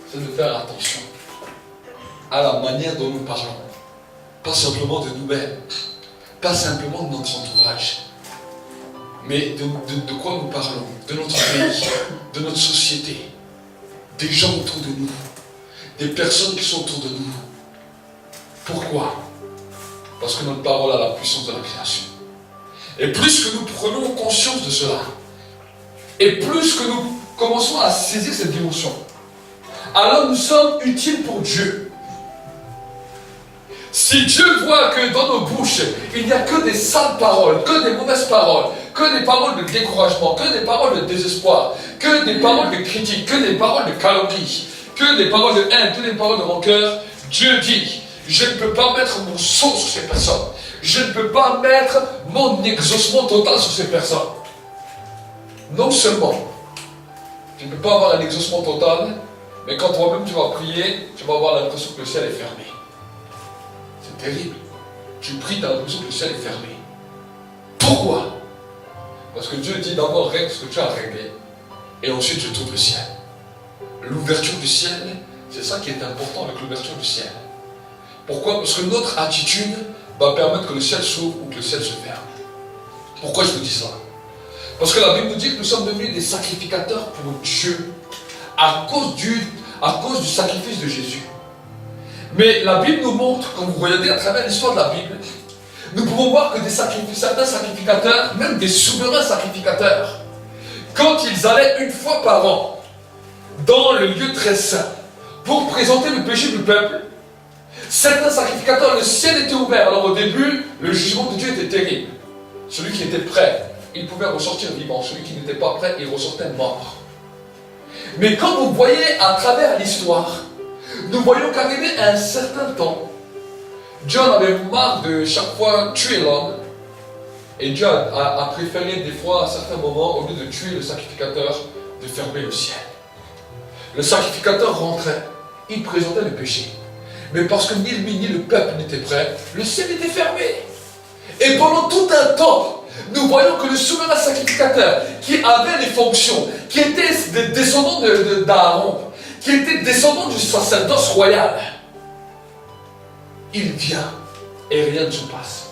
Speaker 3: c'est de faire attention à la manière dont nous parlons. Pas simplement de nous-mêmes, pas simplement de notre entourage, mais de quoi nous parlons, de notre pays, de notre société, des gens autour de nous, des personnes qui sont autour de nous. Pourquoi? Parce que notre parole a la puissance de la création. Et plus que nous prenons conscience de cela, et plus que nous commençons à saisir cette dimension, alors nous sommes utiles pour Dieu. Si Dieu voit que dans nos bouches, il n'y a que des sales paroles, que des mauvaises paroles, que des paroles de découragement, que des paroles de désespoir, que des paroles de critique, que des paroles de calomnie, que des paroles de haine, que des paroles de rancœur, Dieu dit, je ne peux pas mettre mon sceau sur ces personnes. Je ne peux pas mettre mon exaucement total sur ces personnes. Non seulement, tu ne peux pas avoir un exaucement total, mais quand toi-même tu vas prier, tu vas avoir l'impression que le ciel est fermé. C'est terrible. Tu pries, tu as l'impression que le ciel est fermé. Pourquoi? Parce que Dieu dit d'abord règle ce que tu as réglé, et ensuite je trouve le ciel. L'ouverture du ciel, c'est ça qui est important avec l'ouverture du ciel. Pourquoi? Parce que notre attitude va permettre que le ciel s'ouvre ou que le ciel se ferme. Pourquoi je vous dis ça? Parce que la Bible nous dit que nous sommes devenus des sacrificateurs pour Dieu à cause du sacrifice de Jésus. Mais la Bible nous montre, quand vous regardez à travers l'histoire de la Bible, nous pouvons voir que certains sacrificateurs, même des souverains sacrificateurs, quand ils allaient une fois par an dans le lieu très saint pour présenter le péché du peuple, certains sacrificateurs, le ciel était ouvert. Alors au début, le jugement de Dieu était terrible. Celui qui était prêt, il pouvait ressortir vivant. Celui qui n'était pas prêt, il ressortait mort. Mais quand vous voyez à travers l'histoire, nous voyons qu'arrivé à un certain temps, Dieu en avait marre de chaque fois tuer l'homme. Et Dieu a préféré des fois, à certains moments, au lieu de tuer le sacrificateur, de fermer le ciel. Le sacrificateur rentrait, il présentait le péché. Mais parce que ni lui ni le peuple n'étaient prêts, le ciel était fermé. Et pendant tout un temps, nous voyons que le souverain sacrificateur, qui avait les fonctions, qui était des descendants d'Aaron, qui était descendant du sacerdoce royal, il vient et rien ne se passe.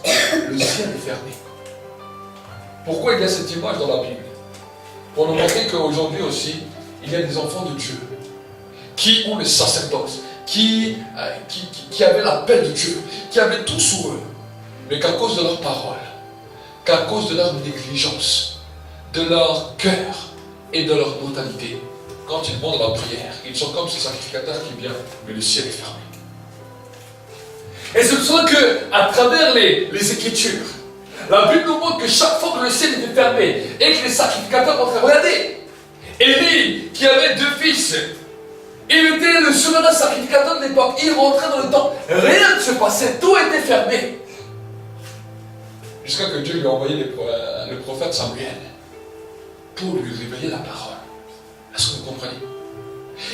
Speaker 3: Le ciel est fermé. Pourquoi il y a cette image dans la Bible? Pour nous montrer qu'aujourd'hui aussi, il y a des enfants de Dieu qui ont le sacerdoce, qui avaient l'appel de Dieu, qui avaient tout sous eux, mais qu'à cause de leur parole, qu'à cause de leur négligence, de leur cœur et de leur brutalité, quand ils vont dans la prière, ils sont comme ce sacrificateur qui vient, mais le ciel est fermé. Et c'est pour ça qu'à travers les Écritures, la Bible nous montre que chaque fois que le ciel était fermé et que les sacrificateurs entraient, regardez, Élie, qui avait 2 fils, il était le souverain sacrificateur de l'époque, il rentrait dans le temple, rien ne se passait, tout était fermé. Jusqu'à que Dieu lui a envoyé le prophète Samuel pour lui révéler la parole. Est-ce que vous comprenez?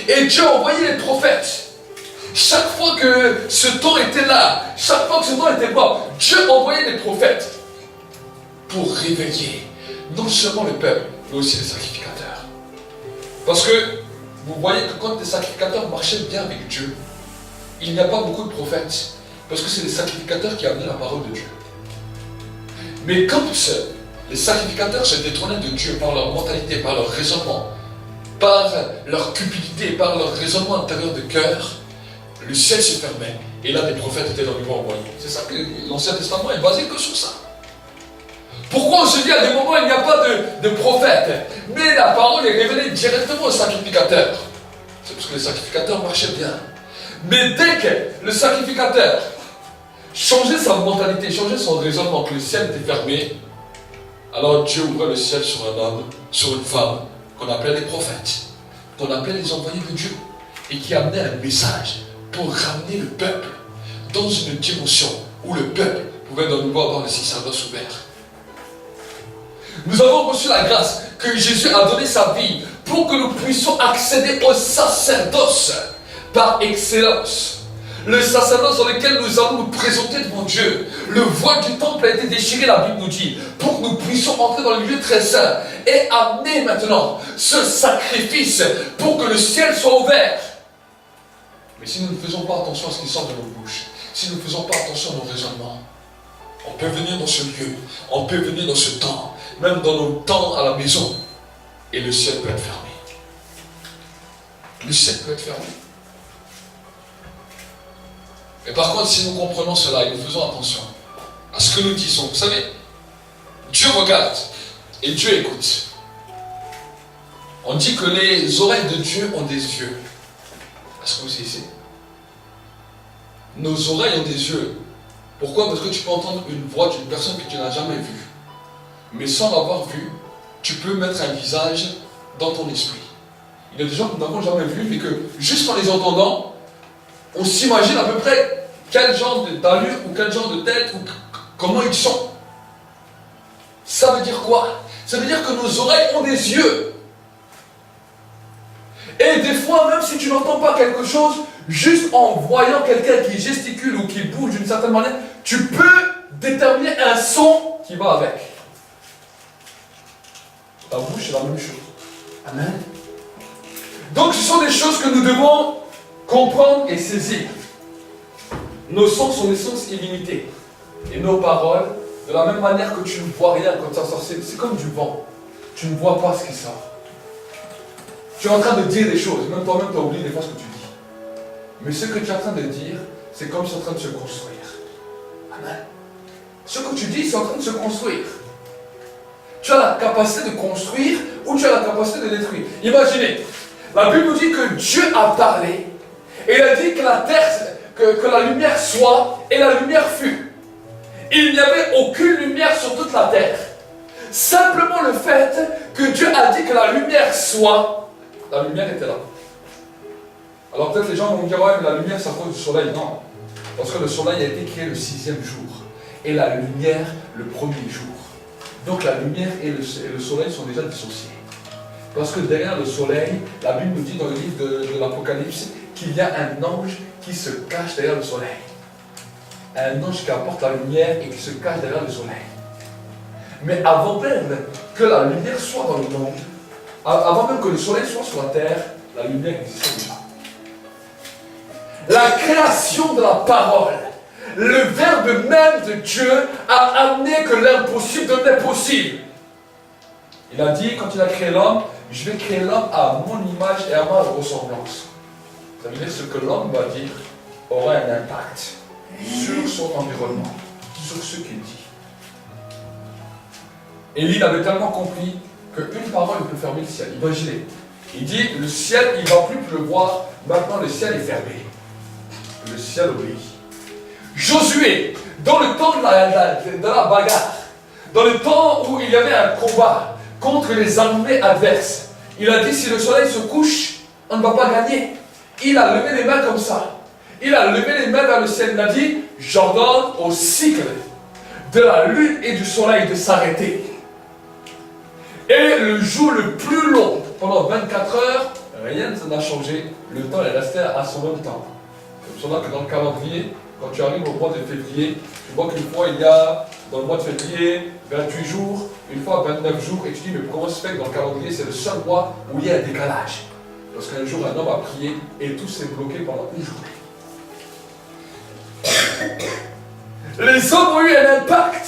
Speaker 3: Et Dieu a envoyé les prophètes. Chaque fois que ce temps était là, chaque fois que ce temps était mort, Dieu envoyait des prophètes pour réveiller non seulement le peuple, mais aussi les sacrificateurs. Parce que vous voyez que quand les sacrificateurs marchaient bien avec Dieu, il n'y a pas beaucoup de prophètes, parce que c'est les sacrificateurs qui amenaient la parole de Dieu. Mais quand les sacrificateurs se détournaient de Dieu par leur mentalité, par leur raisonnement, par leur cupidité, par leur raisonnement intérieur de cœur, le ciel se fermait et là des prophètes étaient dans le monde envoyés. C'est ça que l'Ancien Testament est basé que sur ça. Pourquoi on se dit à des moments il n'y a pas de prophète, mais la parole est révélée directement aux sacrificateurs? C'est parce que les sacrificateurs marchaient bien. Mais dès que le sacrificateur changer sa mentalité, changer son raisonnement, que le ciel était fermé. Alors Dieu ouvrait le ciel sur un homme, sur une femme, qu'on appelait les prophètes, qu'on appelait les envoyés de Dieu, et qui amenaient un message pour ramener le peuple dans une dimension où le peuple pouvait de nouveau avoir le sacerdoce ouvert. Nous avons reçu la grâce que Jésus a donné sa vie pour que nous puissions accéder au sacerdoce par excellence. Le sacerdoce dans lequel nous allons nous présenter devant Dieu. Le voile du temple a été déchiré, la Bible nous dit, pour que nous puissions entrer dans le lieu très saint et amener maintenant ce sacrifice pour que le ciel soit ouvert. Mais si nous ne faisons pas attention à ce qui sort de nos bouches, si nous ne faisons pas attention à nos raisonnements, on peut venir dans ce lieu, on peut venir dans ce temps, même dans nos temps à la maison, et le ciel peut être fermé. Le ciel peut être fermé. Mais par contre, si nous comprenons cela et nous faisons attention à ce que nous disons, vous savez, Dieu regarde et Dieu écoute. On dit que les oreilles de Dieu ont des yeux. Est-ce que vous savez ici? Nos oreilles ont des yeux. Pourquoi? Parce que tu peux entendre une voix d'une personne que tu n'as jamais vue. Mais sans l'avoir vue, tu peux mettre un visage dans ton esprit. Il y a des gens que nous n'avons jamais vus, mais que juste en les entendant, on s'imagine à peu près quel genre d'allure ou quel genre de tête ou comment ils sont. Ça veut dire quoi? Ça veut dire que nos oreilles ont des yeux. Et des fois, même si tu n'entends pas quelque chose, juste en voyant quelqu'un qui gesticule ou qui bouge d'une certaine manière, tu peux déterminer un son qui va avec. La bouche, c'est la même chose. Amen. Donc, ce sont des choses que nous devons comprendre et saisir. Nos sens sont des sens illimités. Et nos paroles, de la même manière que tu ne vois rien quand ça sort, c'est comme du vent. Tu ne vois pas ce qui sort. Tu es en train de dire des choses, même toi-même tu as oublié des fois ce que tu dis. Mais ce que tu es en train de dire, c'est comme c'est en train de se construire. Amen. Ce que tu dis, c'est en train de se construire. Tu as la capacité de construire ou tu as la capacité de détruire. Imaginez, la Bible nous dit que Dieu a parlé et il a dit que la terre, que la lumière soit et la lumière fut. Il n'y avait aucune lumière sur toute la terre. Simplement le fait que Dieu a dit que la lumière soit, la lumière était là. Alors peut-être les gens vont me dire, ouais, mais la lumière c'est à cause du soleil. Non, parce que le soleil a été créé le 6e jour et la lumière le 1er jour. Donc la lumière et le soleil sont déjà dissociés. Parce que derrière le soleil, la Bible nous dit dans le livre de l'Apocalypse qu'il y a un ange qui se cache derrière le soleil. Un ange qui apporte la lumière et qui se cache derrière le soleil. Mais avant même que la lumière soit dans le monde, avant même que le soleil soit sur la terre, la lumière existait déjà. La création de la parole, le verbe même de Dieu a amené que l'impossible devenait possible. Il a dit, quand il a créé l'homme, je vais créer l'homme à mon image et à ma ressemblance. Ça veut dire que ce que l'homme va dire aura un impact sur son environnement, sur ce qu'il dit. Élie avait tellement compris qu'une parole peut fermer le ciel. Imaginez, il dit, le ciel, il ne va plus pleuvoir, maintenant le ciel est fermé. Le ciel obéit. Josué, dans le temps de la bagarre, dans le temps où il y avait un combat contre les armées adverses, il a dit, si le soleil se couche, on ne va pas gagner. Il a levé les mains comme ça. Il a levé les mains vers le ciel. Il a dit, j'ordonne au cycle de la lune et du soleil de s'arrêter. Et le jour le plus long, pendant 24 heures, rien n'a changé. Le temps est resté à son même temps. C'est pour cela que dans le calendrier, quand tu arrives au mois de février, tu vois qu'une fois il y a, dans le mois de février, 28 jours, une fois 29 jours, et tu dis, mais comment se fait que dans le calendrier, c'est le seul mois où il y a un décalage? Parce qu'un jour, un homme a prié et tout s'est bloqué pendant une journée. Les hommes ont eu un impact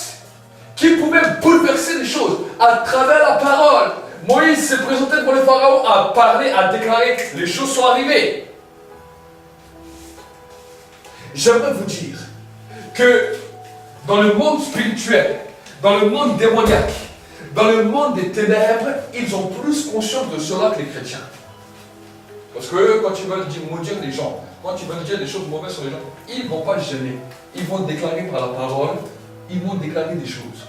Speaker 3: qui pouvait bouleverser les choses à travers la parole. Moïse s'est présenté devant le pharaon, a parlé, a déclaré, les choses sont arrivées. J'aimerais vous dire que dans le monde spirituel, dans le monde démoniaque, dans le monde des ténèbres, ils ont plus conscience de cela que les chrétiens. Parce que eux, quand ils veulent maudire les gens,
Speaker 5: quand tu vas dire des choses mauvaises sur les gens, ils ne vont pas gêner. Ils vont déclarer par la parole, ils vont déclarer des choses.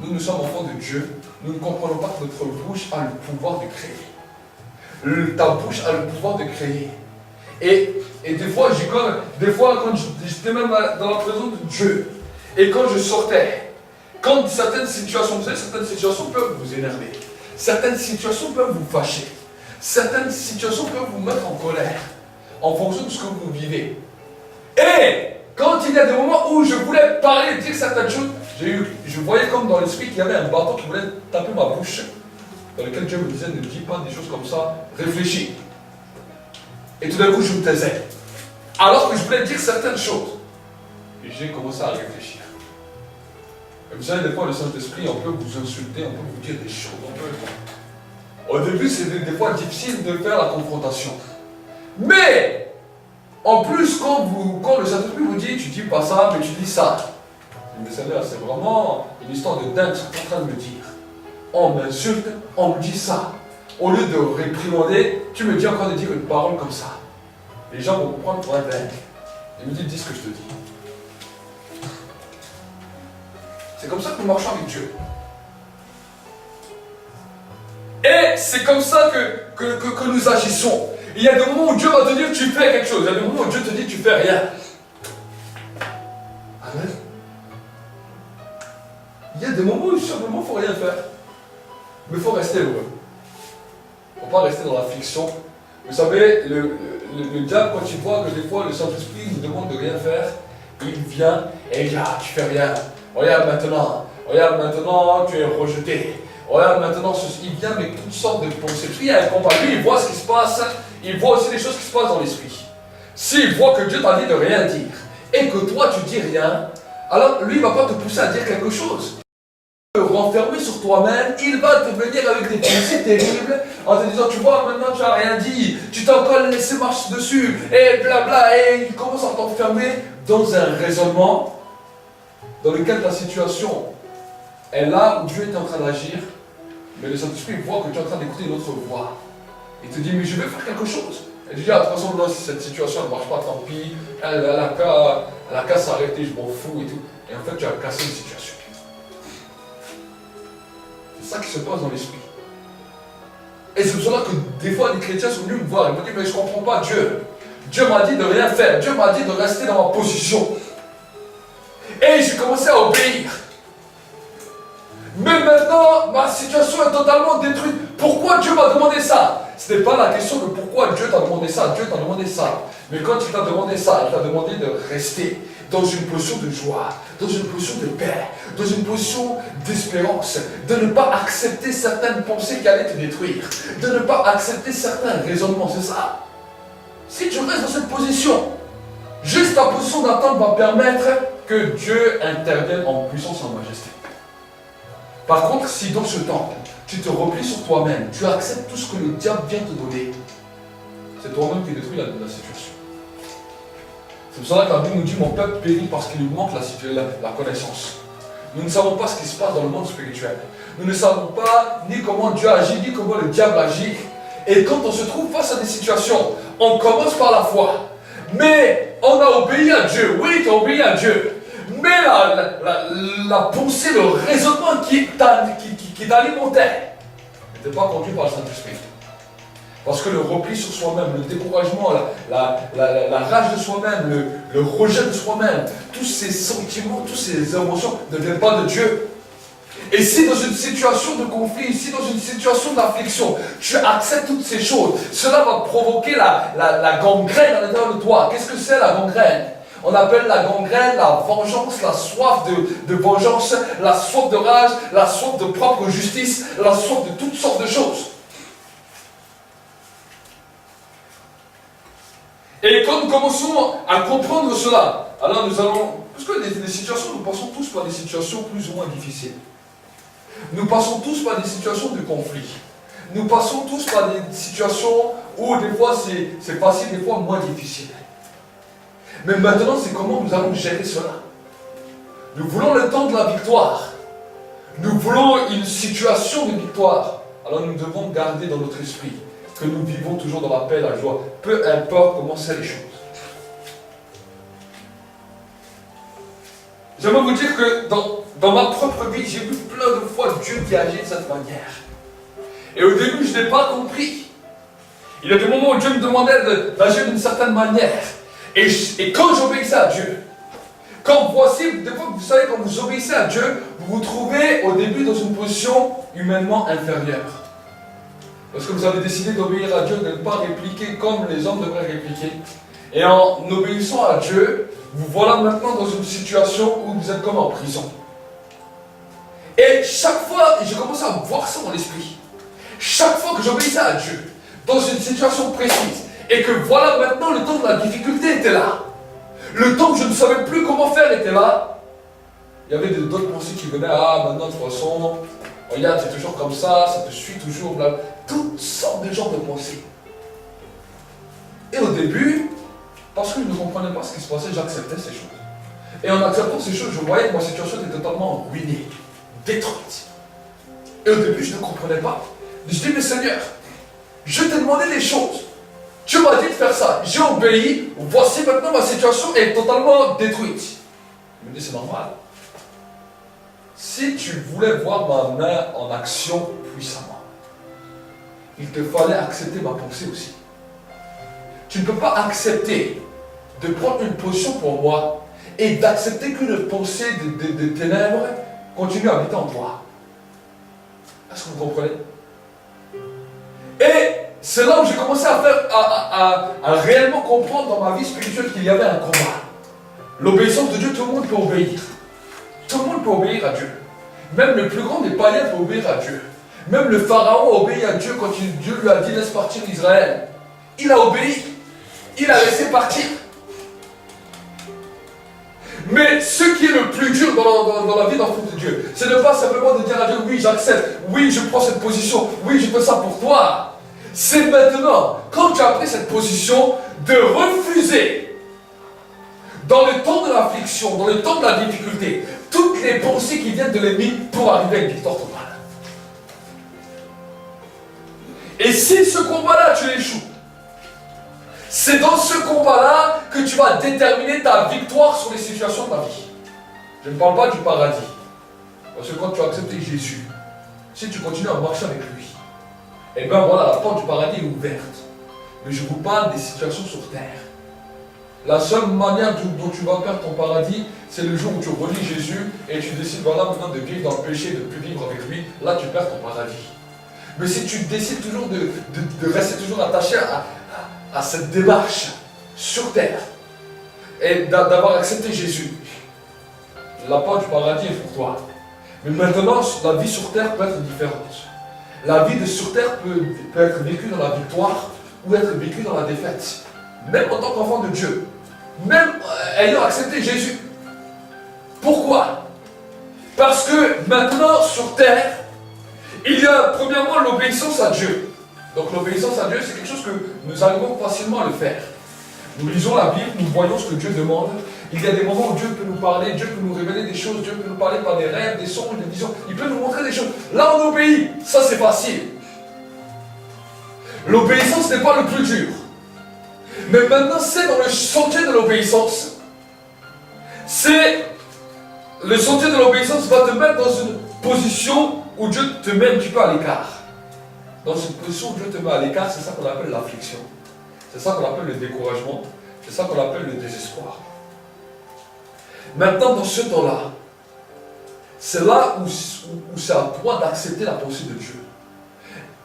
Speaker 5: Nous sommes enfants de Dieu, nous ne comprenons pas que notre bouche a le pouvoir de créer. Ta bouche a le pouvoir de créer. Et des fois, quand j'étais même dans la présence de Dieu, et quand je sortais, quand certaines situations, vous savez, certaines situations peuvent vous énerver, certaines situations peuvent vous fâcher, certaines situations peuvent vous mettre en colère, en fonction de ce que vous vivez. Et quand il y a des moments où je voulais parler, dire certaines choses, je voyais comme dans l'esprit qu'il y avait un bâton qui voulait taper ma bouche, dans lequel Dieu me disait, ne dis pas des choses comme ça, réfléchis. Et tout d'un coup, je me taisais. Alors que je voulais dire certaines choses. Et j'ai commencé à réfléchir. Et vous savez, des fois, le Saint-Esprit, on peut vous insulter, on peut vous dire des choses. Au début, c'est des fois difficile de faire la confrontation. Mais, en plus, quand le Saint-Esprit vous dit, tu dis pas ça, mais tu dis ça. Mais c'est vraiment une histoire de dingue, ce que tu es en train de me dire. On m'insulte, on me dit ça. Au lieu de réprimander, tu me dis encore de dire une parole comme ça. Les gens vont prendre pour un dingue. Ils me disent, dis ce que je te dis. C'est comme ça que nous marchons avec Dieu. Et c'est comme ça que nous agissons. Il y a des moments où Dieu va te dire, tu fais quelque chose. Il y a des moments où Dieu te dit, tu fais rien. Amen. Il y a des moments où simplement il ne faut rien faire. Mais il faut rester heureux. Il ne faut pas rester dans l'affliction. Vous savez, le diable, quand il voit que des fois le Saint-Esprit nous demande de rien faire, il vient et il dit, ah, tu fais rien. Regarde maintenant, tu es rejeté. Regarde maintenant, il vient avec toutes sortes de pensées. Puis il y a un combat, lui, il voit ce qui se passe, il voit aussi les choses qui se passent dans l'esprit. S'il voit que Dieu t'a dit de rien dire, et que toi tu dis rien, alors lui, il ne va pas te pousser à dire quelque chose. Renfermé sur toi-même, il va te venir avec des pensées terribles en te disant, tu vois, maintenant tu n'as rien dit, tu t'es encore laissé marcher dessus, et blabla, et il commence à t'enfermer dans un raisonnement dans lequel ta situation est là où Dieu est en train d'agir, mais le Saint-Esprit voit que tu es en train d'écouter une autre voix. Il te dit, mais je vais faire quelque chose. Et tu dis, ah, de toute façon, là, si cette situation ne marche pas, tant pis, elle a qu'à s'arrêter, je m'en fous et tout. Et en fait, tu as cassé une situation. C'est ça qui se passe dans l'esprit. Et c'est pour cela que des fois les chrétiens sont venus me voir et me disent, mais je ne comprends pas Dieu. Dieu m'a dit de rien faire. Dieu m'a dit de rester dans ma position. Et j'ai commencé à obéir. Mais maintenant, ma situation est totalement détruite. Pourquoi Dieu m'a demandé ça? Ce n'est pas la question de pourquoi Dieu t'a demandé ça. Dieu t'a demandé ça. Mais quand il t'a demandé ça, il t'a demandé de rester dans une position de joie, dans une position de paix, dans une position d'espérance, de ne pas accepter certaines pensées qui allaient te détruire, de ne pas accepter certains raisonnements, c'est ça. Si tu restes dans cette position, juste ta position d'attente va permettre que Dieu intervienne en puissance et en majesté. Par contre, si dans ce temps, tu te replies sur toi-même, tu acceptes tout ce que le diable vient te donner, c'est toi-même qui détruis la situation. C'est pour cela que la Bible nous dit, mon peuple périt parce qu'il lui manque la connaissance. Nous ne savons pas ce qui se passe dans le monde spirituel. Nous ne savons pas ni comment Dieu agit, ni comment le diable agit. Et quand on se trouve face à des situations, on commence par la foi. Mais on a obéi à Dieu. Oui, tu as obéi à Dieu. Mais la pensée, le raisonnement qui t'alimentait n'était pas conduit par le Saint-Esprit. Parce que le repli sur soi-même, le découragement, la rage de soi-même, le rejet de soi-même, tous ces sentiments, toutes ces émotions ne viennent pas de Dieu. Et si dans une situation de conflit, si dans une situation d'affliction, tu acceptes toutes ces choses, cela va provoquer la gangrène à l'intérieur de toi. Qu'est-ce que c'est la gangrène? On appelle la gangrène la vengeance, la soif de vengeance, la soif de rage, la soif de propre justice, la soif de toutes sortes de choses. Et quand nous commençons à comprendre cela, alors nous allons... Parce que des situations, nous passons tous par des situations plus ou moins difficiles. Nous passons tous par des situations de conflit. Nous passons tous par des situations où des fois c'est facile, des fois moins difficile. Mais maintenant, c'est comment nous allons gérer cela. Nous voulons le temps de la victoire. Nous voulons une situation de victoire. Alors nous devons garder dans notre esprit que nous vivons toujours dans la paix et la joie, peu importe comment c'est les choses. j'aimerais vous dire que dans ma propre vie, j'ai vu plein de fois Dieu qui agit de cette manière. Et au début, je n'ai pas compris. Il y a des moments où Dieu me demandait d'agir d'une certaine manière. Et quand j'obéissais à Dieu, des fois, vous savez, quand vous obéissez à Dieu, vous vous trouvez au début dans une position humainement inférieure. Parce que vous avez décidé d'obéir à Dieu, de ne pas répliquer comme les hommes devraient répliquer. Et en obéissant à Dieu, vous voilà maintenant dans une situation où vous êtes comme en prison. Et chaque fois, j'ai commencé à voir ça dans l'esprit. Chaque fois que j'obéissais à Dieu, dans une situation précise, et que voilà maintenant le temps de la difficulté était là, le temps que je ne savais plus comment faire était là, il y avait d'autres pensées qui venaient, ah maintenant de toute façon, regarde c'est toujours comme ça te suit toujours, bla, toutes sortes de genres de pensées. Et au début, parce que je ne comprenais pas ce qui se passait, j'acceptais ces choses. Et en acceptant ces choses, je voyais que ma situation était totalement ruinée, détruite. Et au début, je ne comprenais pas. Je dis, mais Seigneur, je t'ai demandé des choses. Tu m'as dit de faire ça. J'ai obéi. Voici maintenant ma situation est totalement détruite. Il me dit, c'est normal. Si tu voulais voir ma main en action puissamment, il te fallait accepter ma pensée aussi. Tu ne peux pas accepter de prendre une position pour moi et d'accepter qu'une pensée de ténèbres continue à habiter en toi. Est-ce que vous comprenez? Et c'est là où j'ai commencé à réellement comprendre dans ma vie spirituelle qu'il y avait un combat. L'obéissance de Dieu, tout le monde peut obéir. Tout le monde peut obéir à Dieu. Même le plus grand des païens peut obéir à Dieu. Même le pharaon a obéi à Dieu quand Dieu lui a dit laisse partir Israël. Il a obéi. Il a laissé partir. Mais ce qui est le plus dur dans la vie d'enfant de Dieu, c'est ne pas simplement de dire à Dieu oui j'accepte, oui je prends cette position, oui je fais ça pour toi. C'est maintenant, quand tu as pris cette position, de refuser, dans le temps de l'affliction, dans le temps de la difficulté, toutes les pensées qui viennent de l'ennemi pour arriver à une victoire totale. Et si ce combat-là, tu échoues, c'est dans ce combat-là que tu vas déterminer ta victoire sur les situations de ta vie. Je ne parle pas du paradis. Parce que quand tu as accepté Jésus, si tu continues à marcher avec lui, et bien voilà, la porte du paradis est ouverte. Mais je vous parle des situations sur terre. La seule manière dont tu vas perdre ton paradis, c'est le jour où tu relis Jésus et tu décides voilà maintenant de vivre dans le péché, de ne plus vivre avec lui. Là, tu perds ton paradis. Mais si tu décides toujours de rester toujours attaché à cette démarche sur terre et d'avoir accepté Jésus, la porte du paradis est pour toi. Mais maintenant, la vie sur terre peut être différente. La vie de sur terre peut être vécue dans la victoire ou être vécue dans la défaite. Même en tant qu'enfant de Dieu. Même ayant accepté Jésus. Pourquoi? Parce que maintenant, sur terre, il y a premièrement l'obéissance à Dieu. Donc l'obéissance à Dieu, c'est quelque chose que nous arrivons facilement à le faire. Nous lisons la Bible, nous voyons ce que Dieu demande. Il y a des moments où Dieu peut nous parler, Dieu peut nous révéler des choses, Dieu peut nous parler par des rêves, des songes, des visions. Il peut nous montrer des choses. Là, on obéit. Ça, c'est facile. L'obéissance n'est pas le plus dur. Mais maintenant, c'est dans le sentier de l'obéissance. Le sentier de l'obéissance va te mettre dans une position où Dieu te met un petit peu à l'écart. Dans une position où Dieu te met à l'écart, c'est ça qu'on appelle l'affliction. C'est ça qu'on appelle le découragement. C'est ça qu'on appelle le désespoir. Maintenant, dans ce temps-là, c'est là où c'est à toi d'accepter la pensée de Dieu.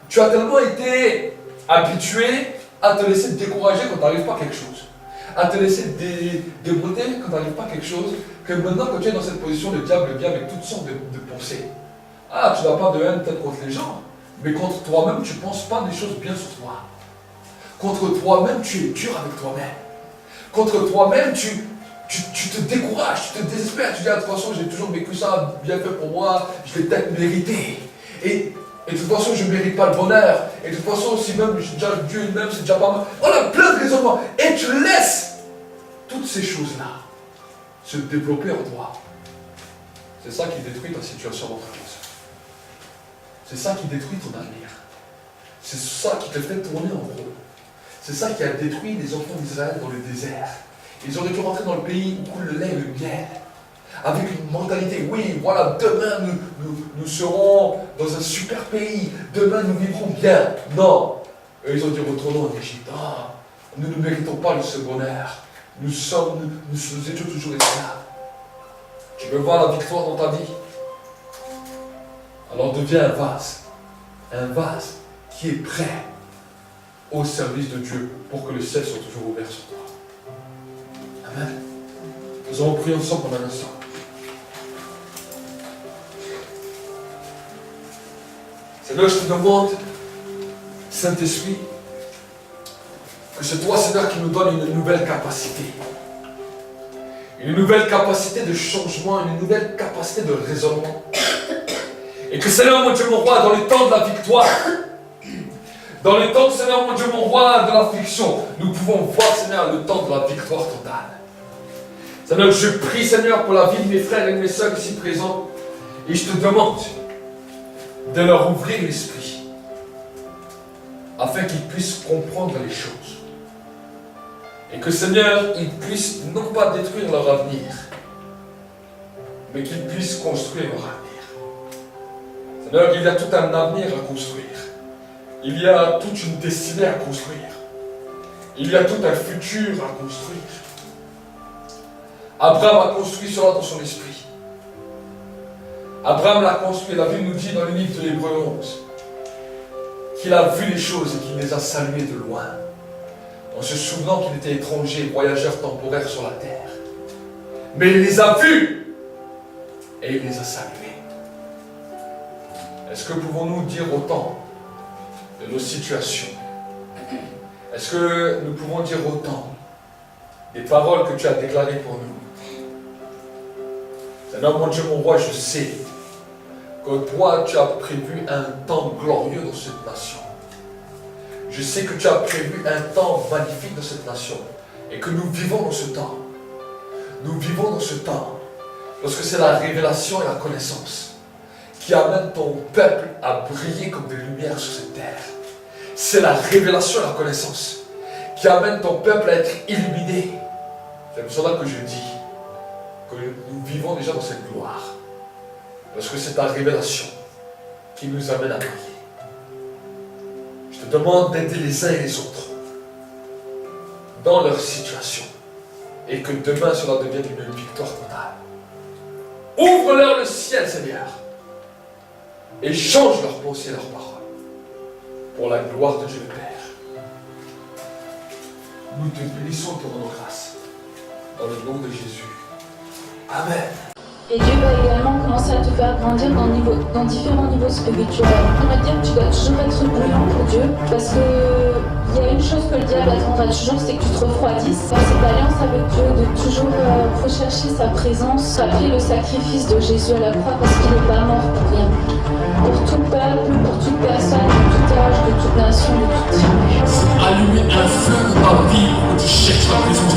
Speaker 5: Tu as tellement été habitué à te laisser décourager quand tu n'arrives pas à quelque chose. À te laisser déboîter quand tu n'arrives pas à quelque chose, que maintenant, quand tu es dans cette position, le diable vient avec toutes sortes de pensées. Ah, tu n'as pas de haine peut-être contre les gens, mais contre toi-même, tu ne penses pas des choses bien sur toi. Contre toi-même, tu es dur avec toi-même. Contre toi-même, tu te décourages, tu te désespères. Tu dis, ah, de toute façon, j'ai toujours vécu ça, bien fait pour moi, je l'ai peut-être mérité. Et de toute façon, je ne mérite pas le bonheur. Et de toute façon, si même Dieu même, c'est déjà pas mal. On a plein de raisonnements. Et tu laisses toutes ces choses-là se développer en toi. C'est ça qui détruit ta situation d'entreprise. C'est ça qui détruit ton avenir. C'est ça qui te fait tourner en rond. C'est ça qui a détruit les enfants d'Israël dans le désert. Ils auraient dû rentrer dans le pays où coule le lait et le miel. avec une mentalité, oui, voilà, demain nous serons dans un super pays, demain nous vivrons bien. Non. Eux, ils ont dit, retournons en Égypte. Ah, nous ne méritons pas ce bonheur. Nous étions toujours esclaves. Tu veux voir la victoire dans ta vie? Alors deviens un vase qui est prêt au service de Dieu pour que le ciel soit toujours ouvert sur toi. Amen. Nous allons prier ensemble pendant un instant. Seigneur, je te demande, Saint-Esprit, que c'est toi, Seigneur, qui nous donne une nouvelle capacité. Une nouvelle capacité de changement, une nouvelle capacité de raisonnement. Et que, Seigneur, mon Dieu, mon roi, dans le temps de la victoire, dans le temps, Seigneur, mon Dieu, mon roi, de l'affliction, nous pouvons voir, Seigneur, le temps de la victoire totale. Seigneur, je prie, Seigneur, pour la vie de mes frères et de mes sœurs ici présents, et je te demande de leur ouvrir l'esprit, afin qu'ils puissent comprendre les choses. Et que, Seigneur, ils puissent non pas détruire leur avenir, mais qu'ils puissent construire leur avenir. Seigneur, il y a tout un avenir à construire. Il y a toute une destinée à construire. Il y a tout un futur à construire. Abraham a construit cela dans son esprit. Abraham l'a construit, la Bible nous dit dans le livre de l'Hébreu 11, qu'il a vu les choses et qu'il les a saluées de loin, en se souvenant qu'il était étranger, voyageur temporaire sur la terre. Mais il les a vus et il les a salués. Est-ce que pouvons-nous dire autant de nos situations? Est-ce que nous pouvons dire autant des paroles que tu as déclarées pour nous? Seigneur, mon Dieu, mon roi, je sais que toi, tu as prévu un temps glorieux dans cette nation. Je sais que tu as prévu un temps magnifique dans cette nation et que nous vivons dans ce temps. Nous vivons dans ce temps parce que c'est la révélation et la connaissance qui amène ton peuple à briller comme des lumières sur cette terre. C'est la révélation et la connaissance qui amène ton peuple à être illuminé. C'est pour cela que je dis que nous vivons déjà dans cette gloire. Parce que c'est ta révélation qui nous amène à briller. Je te demande d'aider les uns et les autres dans leur situation et que demain cela devienne une victoire totale. Ouvre-leur le ciel, Seigneur, et change leurs pensées et leurs paroles pour la gloire de Dieu le Père. Nous te bénissons et te rendons grâce dans le nom de Jésus. Amen.
Speaker 1: Et Dieu va également commencer à te faire grandir dans différents niveaux spirituels. On va dire que tu dois toujours être bouillant pour Dieu, parce que il y a une chose que le diable attendra toujours, c'est que tu te refroidisses. Dans cette alliance avec Dieu, de toujours rechercher sa présence, rappeler le sacrifice de Jésus à la croix, parce qu'il n'est pas mort pour rien. Pour tout peuple, pour toute personne, de tout âge, de toute nation, de toute tribu.
Speaker 2: Allumer un feu dans ta vie où tu cherches la présence